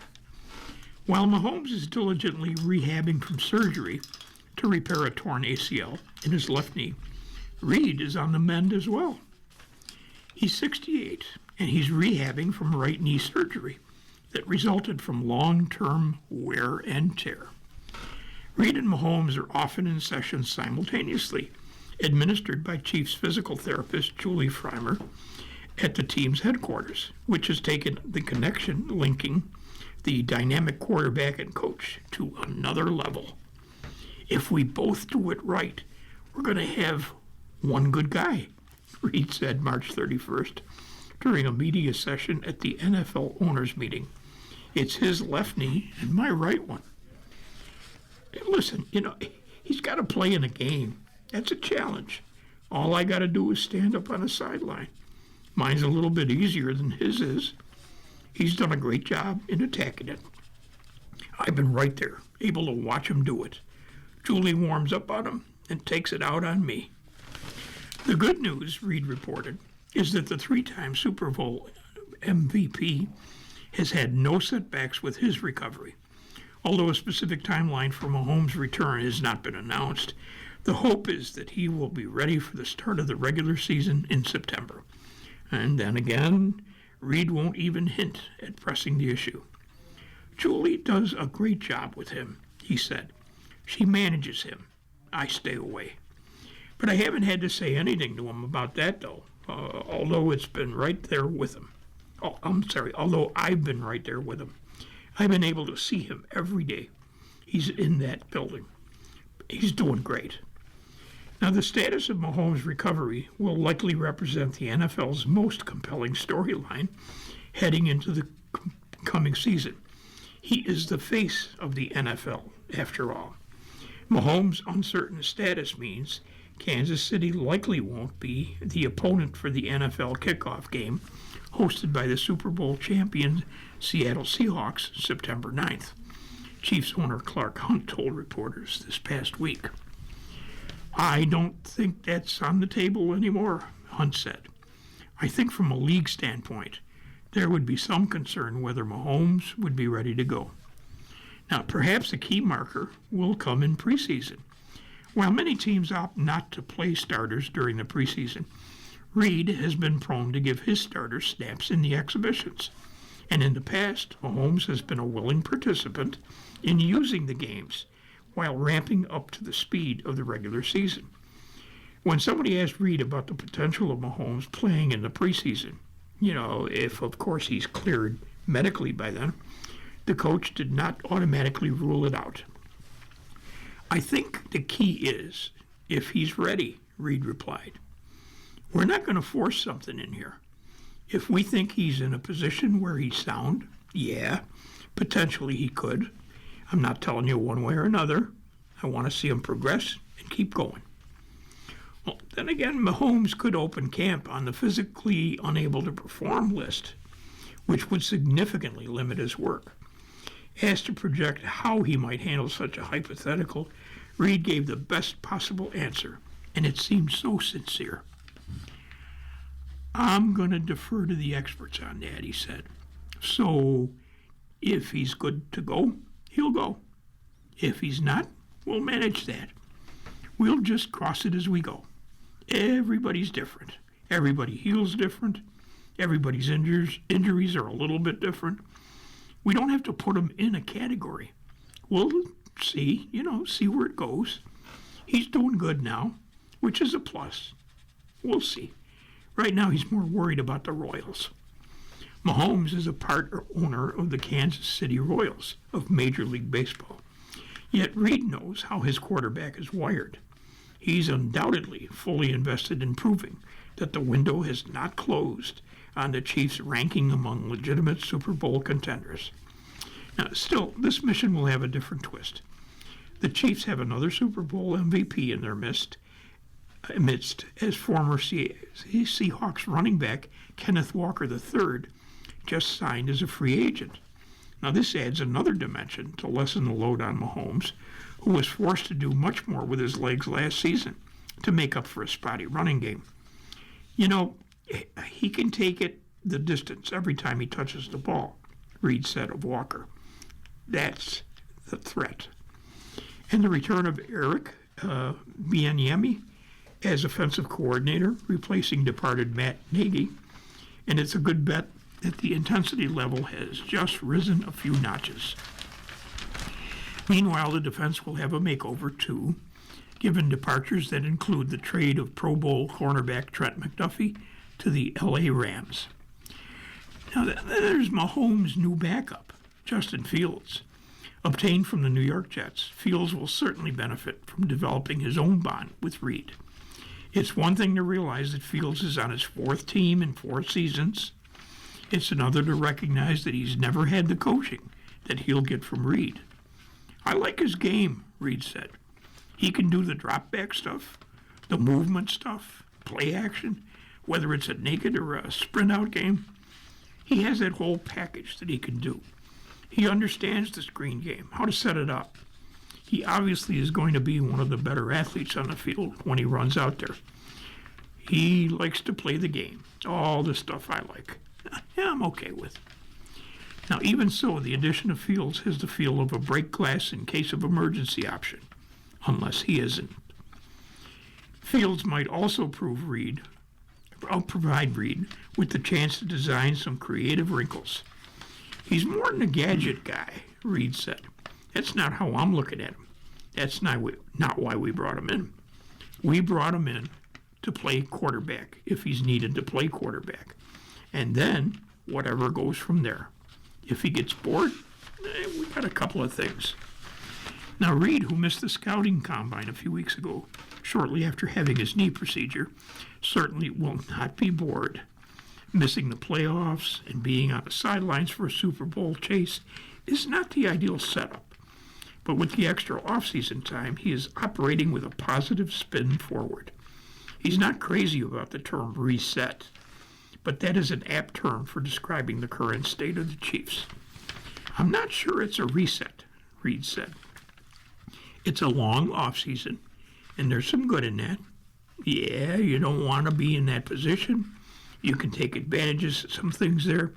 While Mahomes is diligently rehabbing from surgery to repair a torn ACL in his left knee, Reid is on the mend as well. He's 68, and he's rehabbing from right knee surgery that resulted from long-term wear and tear. Reid and Mahomes are often in sessions simultaneously, administered by Chiefs physical therapist Julie Freimer at the team's headquarters, which has taken the connection linking the dynamic quarterback and coach to another level. If we both do it right, we're going to have one good guy, Reid said March 31st during a media session at the NFL owners meeting. It's his left knee and my right one. Listen, he's got to play in a game. That's a challenge. All I got to do is stand up on a sideline. Mine's a little bit easier than his is. He's done a great job in attacking it. I've been right there, able to watch him do it. Julie warms up on him and takes it out on me. The good news, Reid reported, is that the 3-time Super Bowl MVP has had no setbacks with his recovery. Although a specific timeline for Mahomes' return has not been announced, the hope is that he will be ready for the start of the regular season in September. And then again, Reid won't even hint at pressing the issue. Julie does a great job with him, he said. She manages him. I stay away. But I haven't had to say anything to him about that, though, although it's been right there with him. Although I've been right there with him. I've been able to see him every day. He's in that building. He's doing great. Now, the status of Mahomes' recovery will likely represent the NFL's most compelling storyline heading into the coming season. He is the face of the NFL, after all. Mahomes' uncertain status means Kansas City likely won't be the opponent for the NFL kickoff game hosted by the Super Bowl champion Seattle Seahawks September 9th, Chiefs owner Clark Hunt told reporters this past week. I don't think that's on the table anymore, Hunt said. I think from a league standpoint, there would be some concern whether Mahomes would be ready to go. Now, perhaps a key marker will come in preseason. While many teams opt not to play starters during the preseason, Reid has been prone to give his starters snaps in the exhibitions. And in the past, Mahomes has been a willing participant in using the games while ramping up to the speed of the regular season. When somebody asked Reid about the potential of Mahomes playing in the preseason, if of course he's cleared medically by then, the coach did not automatically rule it out. I think the key is if he's ready, Reid replied. We're not going to force something in here. If we think he's in a position where he's sound, yeah, potentially he could. I'm not telling you one way or another. I want to see him progress and keep going. Well, then again, Mahomes could open camp on the physically unable to perform list, which would significantly limit his work. Asked to project how he might handle such a hypothetical, Reid gave the best possible answer, and it seemed so sincere. I'm going to defer to the experts on that, he said. So, if he's good to go, he'll go. If he's not, we'll manage that. We'll just cross it as we go. Everybody's different. Everybody heals different. Everybody's injuries are a little bit different. We don't have to put him in a category. We'll see where it goes. He's doing good now, which is a plus. We'll see. Right now, he's more worried about the Royals. Mahomes is a part owner of the Kansas City Royals of Major League Baseball. Yet Reid knows how his quarterback is wired. He's undoubtedly fully invested in proving that the window has not closed on the Chiefs' ranking among legitimate Super Bowl contenders. Now, still, this mission will have a different twist. The Chiefs have another Super Bowl MVP in their midst as former Seahawks running back Kenneth Walker III just signed as a free agent. Now, this adds another dimension to lessen the load on Mahomes, who was forced to do much more with his legs last season to make up for a spotty running game. He can take it the distance every time he touches the ball, Reid said of Walker. That's the threat. And the return of Eric Bieniemy as offensive coordinator, replacing departed Matt Nagy, and it's a good bet that the intensity level has just risen a few notches. Meanwhile, the defense will have a makeover too, given departures that include the trade of Pro Bowl cornerback Trent McDuffie to the LA Rams. Now, there's Mahomes' new backup, Justin Fields. Obtained from the New York Jets, Fields will certainly benefit from developing his own bond with Reid. It's one thing to realize that Fields is on his fourth team in 4 seasons. It's another to recognize that he's never had the coaching that he'll get from Reid. I like his game, Reid said. He can do the drop back stuff, the movement stuff, play action, whether it's a naked or a sprint out game. He has that whole package that he can do. He understands the screen game, how to set it up. He obviously is going to be one of the better athletes on the field when he runs out there. He likes to play the game, all the stuff I like. Yeah, I'm okay with. Now, even so, the addition of Fields has the feel of a break glass in case of emergency option, unless he isn't. Fields might also provide Reid with the chance to design some creative wrinkles. He's more than a gadget guy, Reid said. That's not how I'm looking at him. That's not why we brought him in. We brought him in to play quarterback if he's needed to play quarterback. And then whatever goes from there. If he gets bored, we got a couple of things. Now, Reid, who missed the scouting combine a few weeks ago, shortly after having his knee procedure, certainly will not be bored. Missing the playoffs and being on the sidelines for a Super Bowl chase is not the ideal setup. But with the extra off-season time, he is operating with a positive spin forward. He's not crazy about the term reset, but that is an apt term for describing the current state of the Chiefs. I'm not sure it's a reset, Reid said. It's a long off-season, and there's some good in that. Yeah, you don't want to be in that position. You can take advantages of some things there.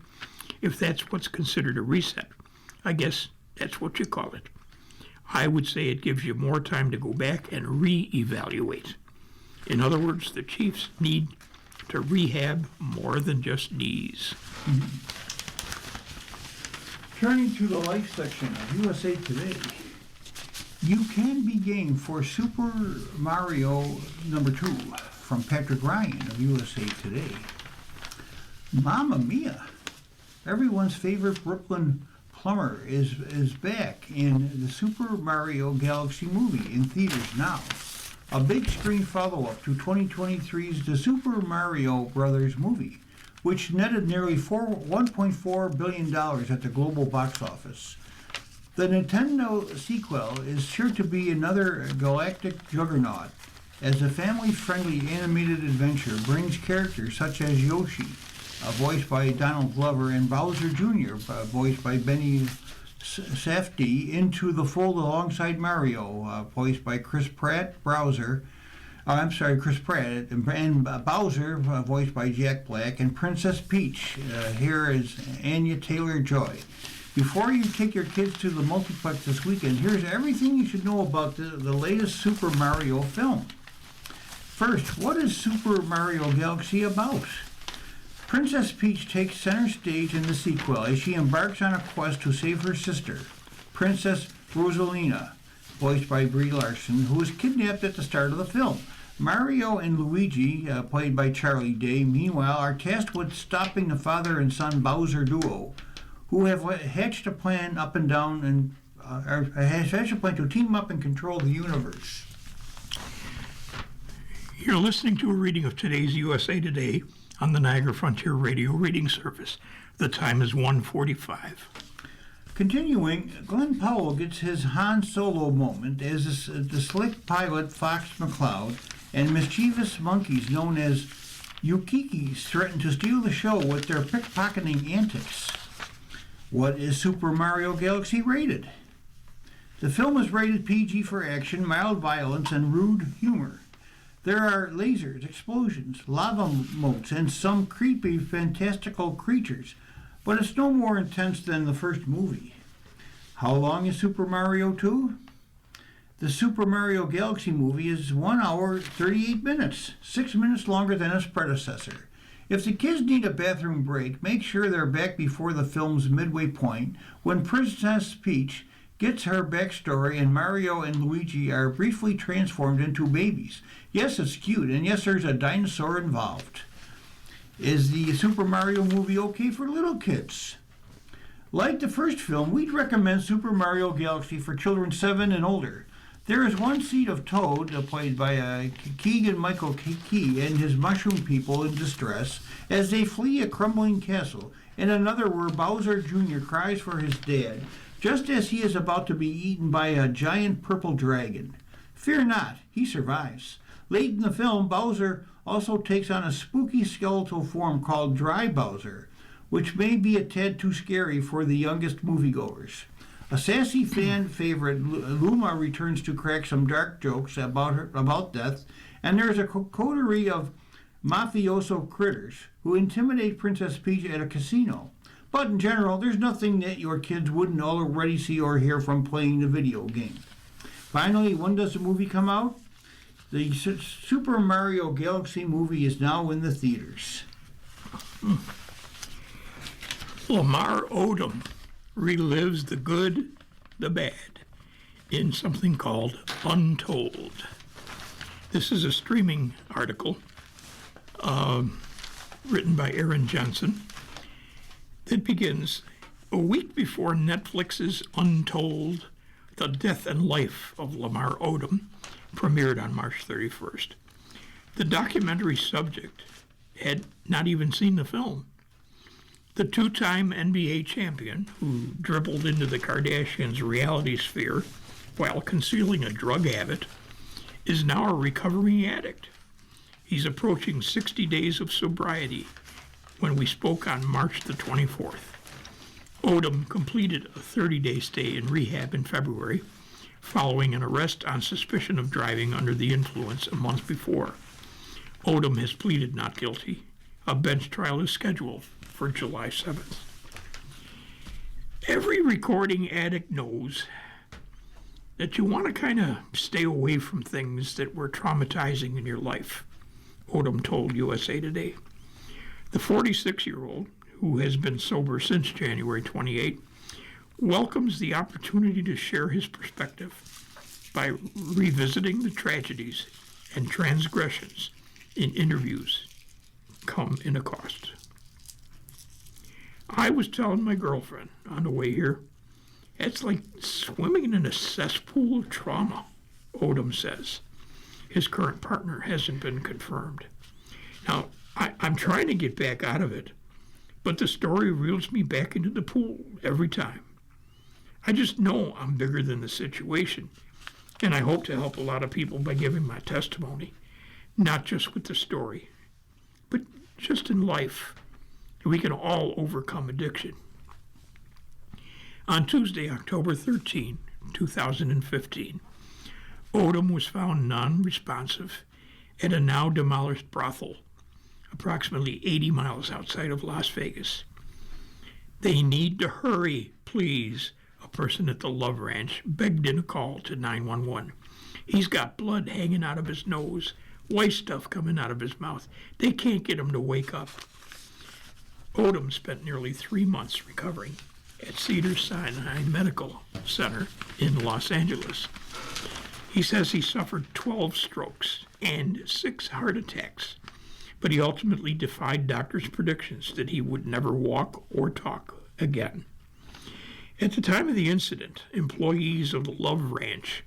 If that's what's considered a reset, I guess that's what you call it. I would say it gives you more time to go back and re-evaluate. In other words, the Chiefs need to rehab more than just knees. Turning to the life section of USA Today, you can be game for Super Mario number 2 from Patrick Ryan of USA Today. Mamma mia! Everyone's favorite Brooklyn plumber is back in the Super Mario Galaxy movie in theaters now. A big screen follow-up to 2023's The Super Mario Brothers movie, which netted nearly $1.4 billion at the global box office. The Nintendo sequel is sure to be another galactic juggernaut, as the family-friendly animated adventure brings characters such as Yoshi, voiced by Donald Glover, and Bowser Jr., voiced by Benny Safdie, into the fold alongside Mario, voiced by Chris Pratt, and Bowser, voiced by Jack Black, and Princess Peach, here is Anya Taylor-Joy. Before you take your kids to the multiplex this weekend, here's everything you should know about the latest Super Mario film. First, what is Super Mario Galaxy about? Princess Peach takes center stage in the sequel as she embarks on a quest to save her sister, Princess Rosalina, voiced by Brie Larson, who was kidnapped at the start of the film. Mario and Luigi, played by Charlie Day, meanwhile, are tasked with stopping the father and son Bowser duo, who have hatched a plan to team up and control the universe. You're listening to a reading of today's USA Today on the Niagara Frontier Radio Reading Service. The time is 1:45. Continuing, Glenn Powell gets his Han Solo moment as the slick pilot Fox McCloud and mischievous monkeys known as Yukikis threaten to steal the show with their pickpocketing antics. What is Super Mario Galaxy rated? The film is rated PG for action, mild violence, and rude humor. There are lasers, explosions, lava moats, and some creepy, fantastical creatures, but it's no more intense than the first movie. How long is Super Mario 2? The Super Mario Galaxy movie is 1 hour, 38 minutes, 6 minutes longer than its predecessor. If the kids need a bathroom break, make sure they're back before the film's midway point, when Princess Peach gets her backstory and Mario and Luigi are briefly transformed into babies. Yes, it's cute, and yes, there's a dinosaur involved. Is the Super Mario movie okay for little kids? Like the first film, we'd recommend Super Mario Galaxy for children 7 and older. There is one scene of Toad, played by Keegan-Michael Key, and his mushroom people in distress as they flee a crumbling castle, and another where Bowser Jr. cries for his dad, just as he is about to be eaten by a giant purple dragon. Fear not, he survives. Late in the film, Bowser also takes on a spooky skeletal form called Dry Bowser, which may be a tad too scary for the youngest moviegoers. A sassy fan favorite, Luma, returns to crack some dark jokes about death, and there's a coterie of mafioso critters who intimidate Princess Peach at a casino. But in general, there's nothing that your kids wouldn't already see or hear from playing the video game. Finally, when does the movie come out? The Super Mario Galaxy movie is now in the theaters. Lamar Odom relives the good, the bad, in something called Untold. This is a streaming article written by Aaron Johnson that begins, a week before Netflix's Untold, The Death and Life of Lamar Odom, premiered on March 31st. The documentary subject had not even seen the film. The two-time NBA champion, who dribbled into the Kardashians' reality sphere while concealing a drug habit, is now a recovering addict. He's approaching 60 days of sobriety when we spoke on March the 24th. Odom completed a 30-day stay in rehab in February, following an arrest on suspicion of driving under the influence a month before. Odom has pleaded not guilty. A bench trial is scheduled for July 7th. Every recording addict knows that you want to kind of stay away from things that were traumatizing in your life, Odom told USA Today. The 46-year-old, who has been sober since January 28, welcomes the opportunity to share his perspective by revisiting the tragedies and transgressions in interviews come in a cost. I was telling my girlfriend on the way here, it's like swimming in a cesspool of trauma, Odom says. His current partner hasn't been confirmed. Now, I'm trying to get back out of it, but the story reels me back into the pool every time. I just know I'm bigger than the situation, and I hope to help a lot of people by giving my testimony, not just with the story, but just in life. We can all overcome addiction. On Tuesday, October 13, 2015, Odom was found non-responsive at a now demolished brothel approximately 80 miles outside of Las Vegas. They need to hurry, please, a person at the Love Ranch begged in a call to 911. He's got blood hanging out of his nose, white stuff coming out of his mouth. They can't get him to wake up. Odom spent nearly 3 months recovering at Cedars-Sinai Medical Center in Los Angeles. He says he suffered 12 strokes and 6 heart attacks, but he ultimately defied doctors' predictions that he would never walk or talk again. At the time of the incident, employees of the Love Ranch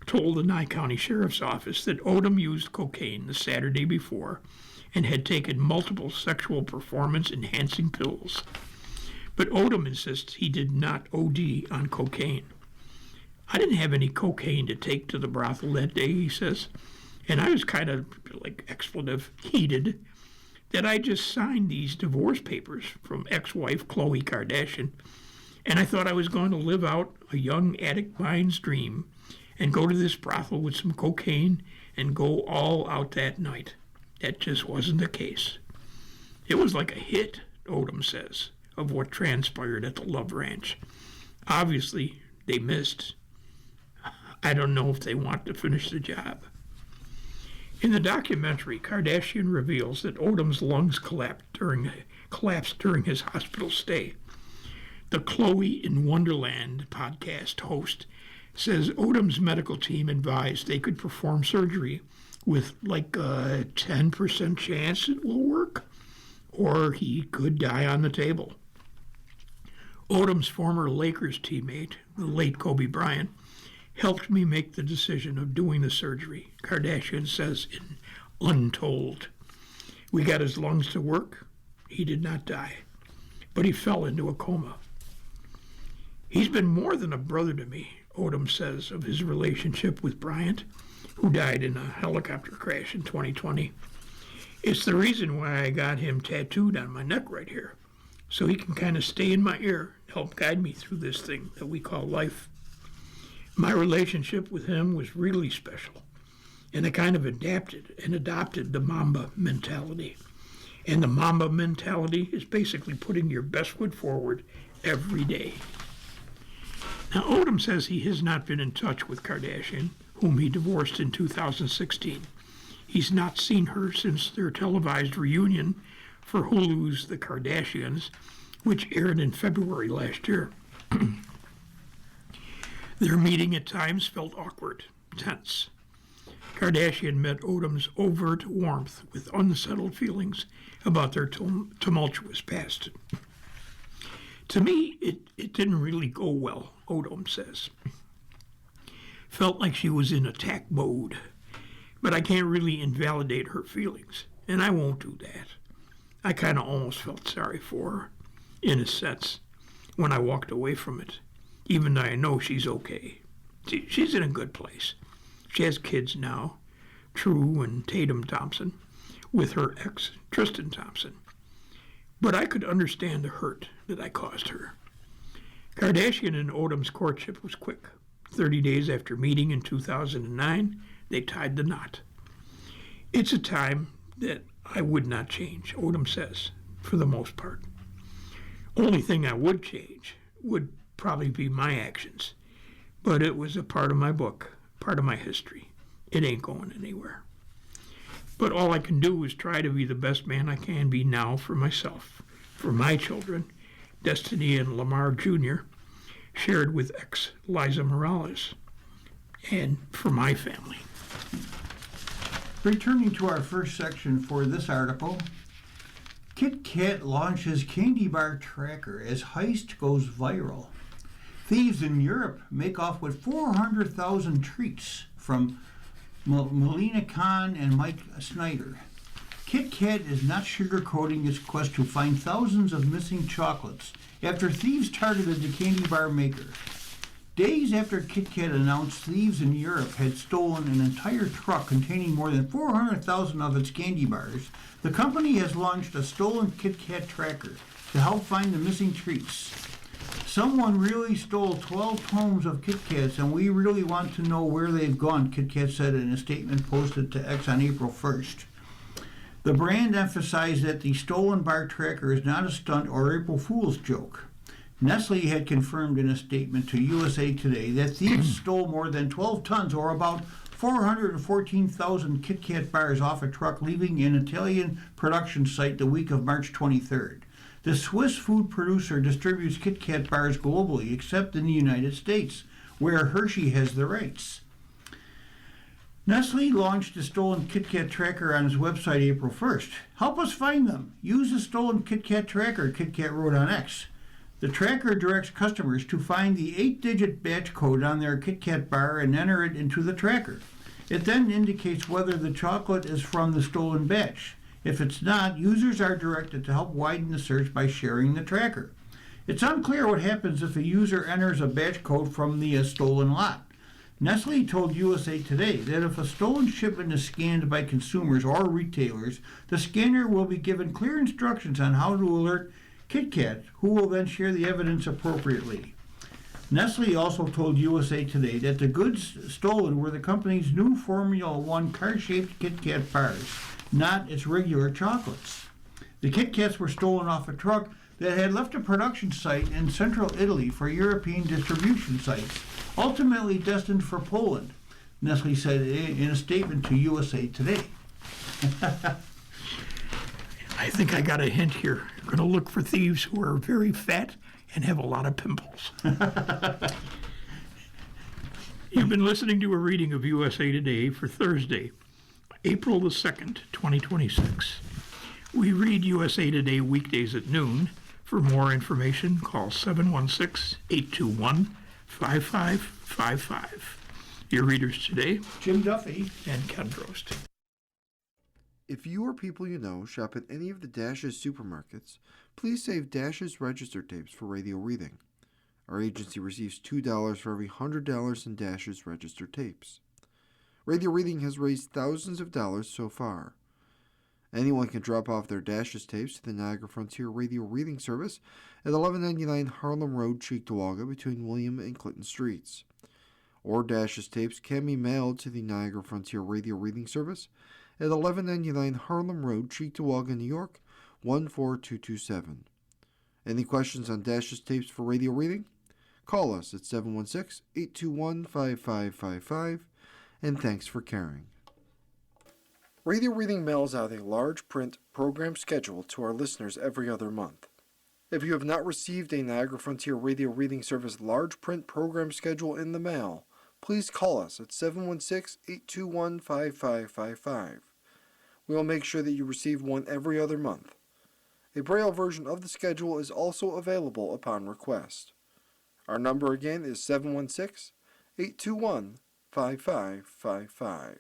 told the Nye County Sheriff's Office that Odom used cocaine the Saturday before and had taken multiple sexual performance-enhancing pills. But Odom insists he did not OD on cocaine. I didn't have any cocaine to take to the brothel that day, he says, and I was kind of heated that I just signed these divorce papers from ex-wife Khloe Kardashian, and I thought I was going to live out a young addict mind's dream and go to this brothel with some cocaine and go all out that night. That just wasn't the case. It was like a hit, Odom says, of what transpired at the Love Ranch. Obviously, they missed. I don't know if they want to finish the job. In the documentary, Kardashian reveals that Odom's lungs collapsed during his hospital stay. The Chloe in Wonderland podcast host says Odom's medical team advised they could perform surgery with like a 10% chance it will work, or he could die on the table. Odom's former Lakers teammate, the late Kobe Bryant, helped me make the decision of doing the surgery, Kardashian says in Untold. We got his lungs to work. He did not die, but he fell into a coma. He's been more than a brother to me, Odom says of his relationship with Bryant, who died in a helicopter crash in 2020. It's the reason why I got him tattooed on my neck right here, so he can kind of stay in my ear, help guide me through this thing that we call life. My relationship with him was really special, and I kind of adapted and adopted the Mamba mentality. And the Mamba mentality is basically putting your best foot forward every day. Now, Odom says he has not been in touch with Kardashian, whom he divorced in 2016. He's not seen her since their televised reunion for Hulu's The Kardashians, which aired in February last year. Their meeting at times felt awkward, tense. Kardashian met Odom's overt warmth with unsettled feelings about their tumultuous past. To me, it didn't really go well, Odom says. Felt like she was in attack mode, but I can't really invalidate her feelings, and I won't do that. I kind of almost felt sorry for her, in a sense, when I walked away from it, even though I know she's okay. She's in a good place. She has kids now, True and Tatum Thompson, with her ex, Tristan Thompson. But I could understand the hurt that I caused her. Kardashian and Odom's courtship was quick. 30 days after meeting in 2009, they tied the knot. It's a time that I would not change, Odom says, for the most part. Only thing I would change would probably be my actions. But it was a part of my book, part of my history. It ain't going anywhere. But all I can do is try to be the best man I can be now for myself, for my children, Destiny and Lamar Jr., shared with ex-Liza Morales, and for my family. Returning to our first section for this article, Kit Kat launches candy bar tracker as heist goes viral. Thieves in Europe make off with 400,000 treats from Melina Khan and Mike Snyder. Kit Kat is not sugarcoating its quest to find thousands of missing chocolates after thieves targeted the candy bar maker. Days after Kit Kat announced thieves in Europe had stolen an entire truck containing more than 400,000 of its candy bars, the company has launched a stolen Kit Kat tracker to help find the missing treats. Someone really stole 12 tomes of Kit Kats, and we really want to know where they've gone, Kit Kat said in a statement posted to X on April 1st. The brand emphasized that the stolen bar tracker is not a stunt or April Fool's joke. Nestle had confirmed in a statement to USA Today that thieves stole more than 12 tons, or about 414,000 Kit Kat bars off a truck leaving an Italian production site the week of March 23rd. The Swiss food producer distributes Kit Kat bars globally, except in the United States, where Hershey has the rights. Nestle launched the stolen Kit Kat tracker on its website April 1st. Help us find them. Use the stolen Kit Kat tracker, Kit Kat wrote on X. The tracker directs customers to find the 8-digit batch code on their Kit Kat bar and enter it into the tracker. It then indicates whether the chocolate is from the stolen batch. If it's not, users are directed to help widen the search by sharing the tracker. It's unclear what happens if a user enters a batch code from the stolen lot. Nestle told USA Today that if a stolen shipment is scanned by consumers or retailers, the scanner will be given clear instructions on how to alert Kit Kat, who will then share the evidence appropriately. Nestle also told USA Today that the goods stolen were the company's new Formula One car-shaped Kit Kat bars, not its regular chocolates. The Kit Kats were stolen off a truck that had left a production site in central Italy for European distribution sites, ultimately destined for Poland, Nestle said in a statement to USA Today. I think I got a hint here. You're going to look for thieves who are very fat and have a lot of pimples. You've been listening to a reading of USA Today for Thursday, April the 2nd, 2026. We read USA Today weekdays at noon. For more information, call 716-821-5555. Your readers today, Jim Duffy and Ken Drost. If you or people you know shop at any of the Dash's supermarkets, please save Dash's register tapes for radio reading. Our agency receives $2 for every $100 in Dash's register tapes. Radio reading has raised thousands of dollars so far. Anyone can drop off their Dash's tapes to the Niagara Frontier Radio Reading Service at 1199 Harlem Road, Cheektowaga, between William and Clinton Streets. Or Dash's tapes can be mailed to the Niagara Frontier Radio Reading Service at 1199 Harlem Road, Cheektowaga, New York, 14227. Any questions on Dash's tapes for radio reading? Call us at 716-821-5555, and thanks for caring. Radio Reading mails out a large print program schedule to our listeners every other month. If you have not received a Niagara Frontier Radio Reading Service large print program schedule in the mail, please call us at 716-821-5555. We will make sure that you receive one every other month. A Braille version of the schedule is also available upon request. Our number again is 716-821-5555.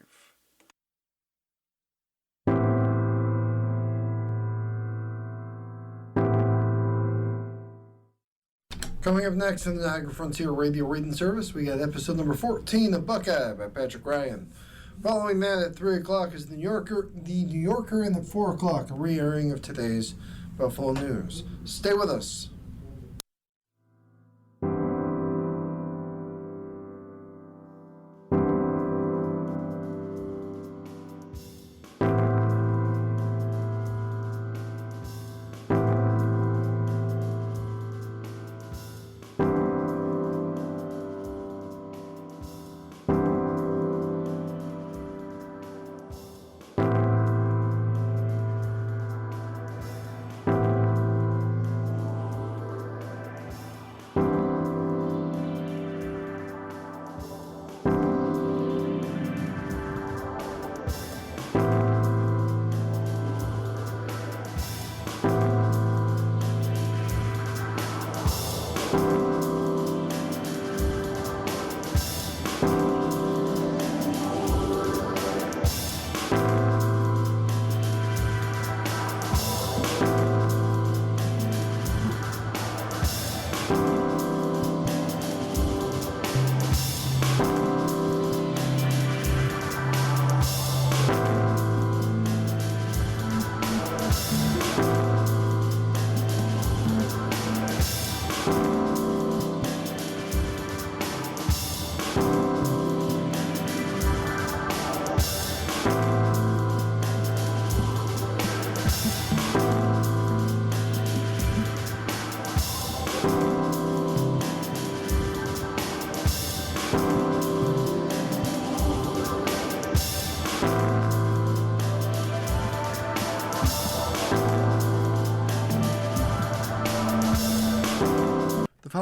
Coming up next in the Niagara Frontier Radio Reading Service, we got episode number 14 of Buckeye by Patrick Ryan. Following that at 3 o'clock is the New Yorker, and at 4 o'clock a re-airing of today's Buffalo News. Stay with us.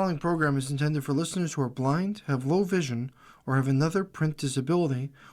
following program is intended for listeners who are blind, have low vision, or have another print disability,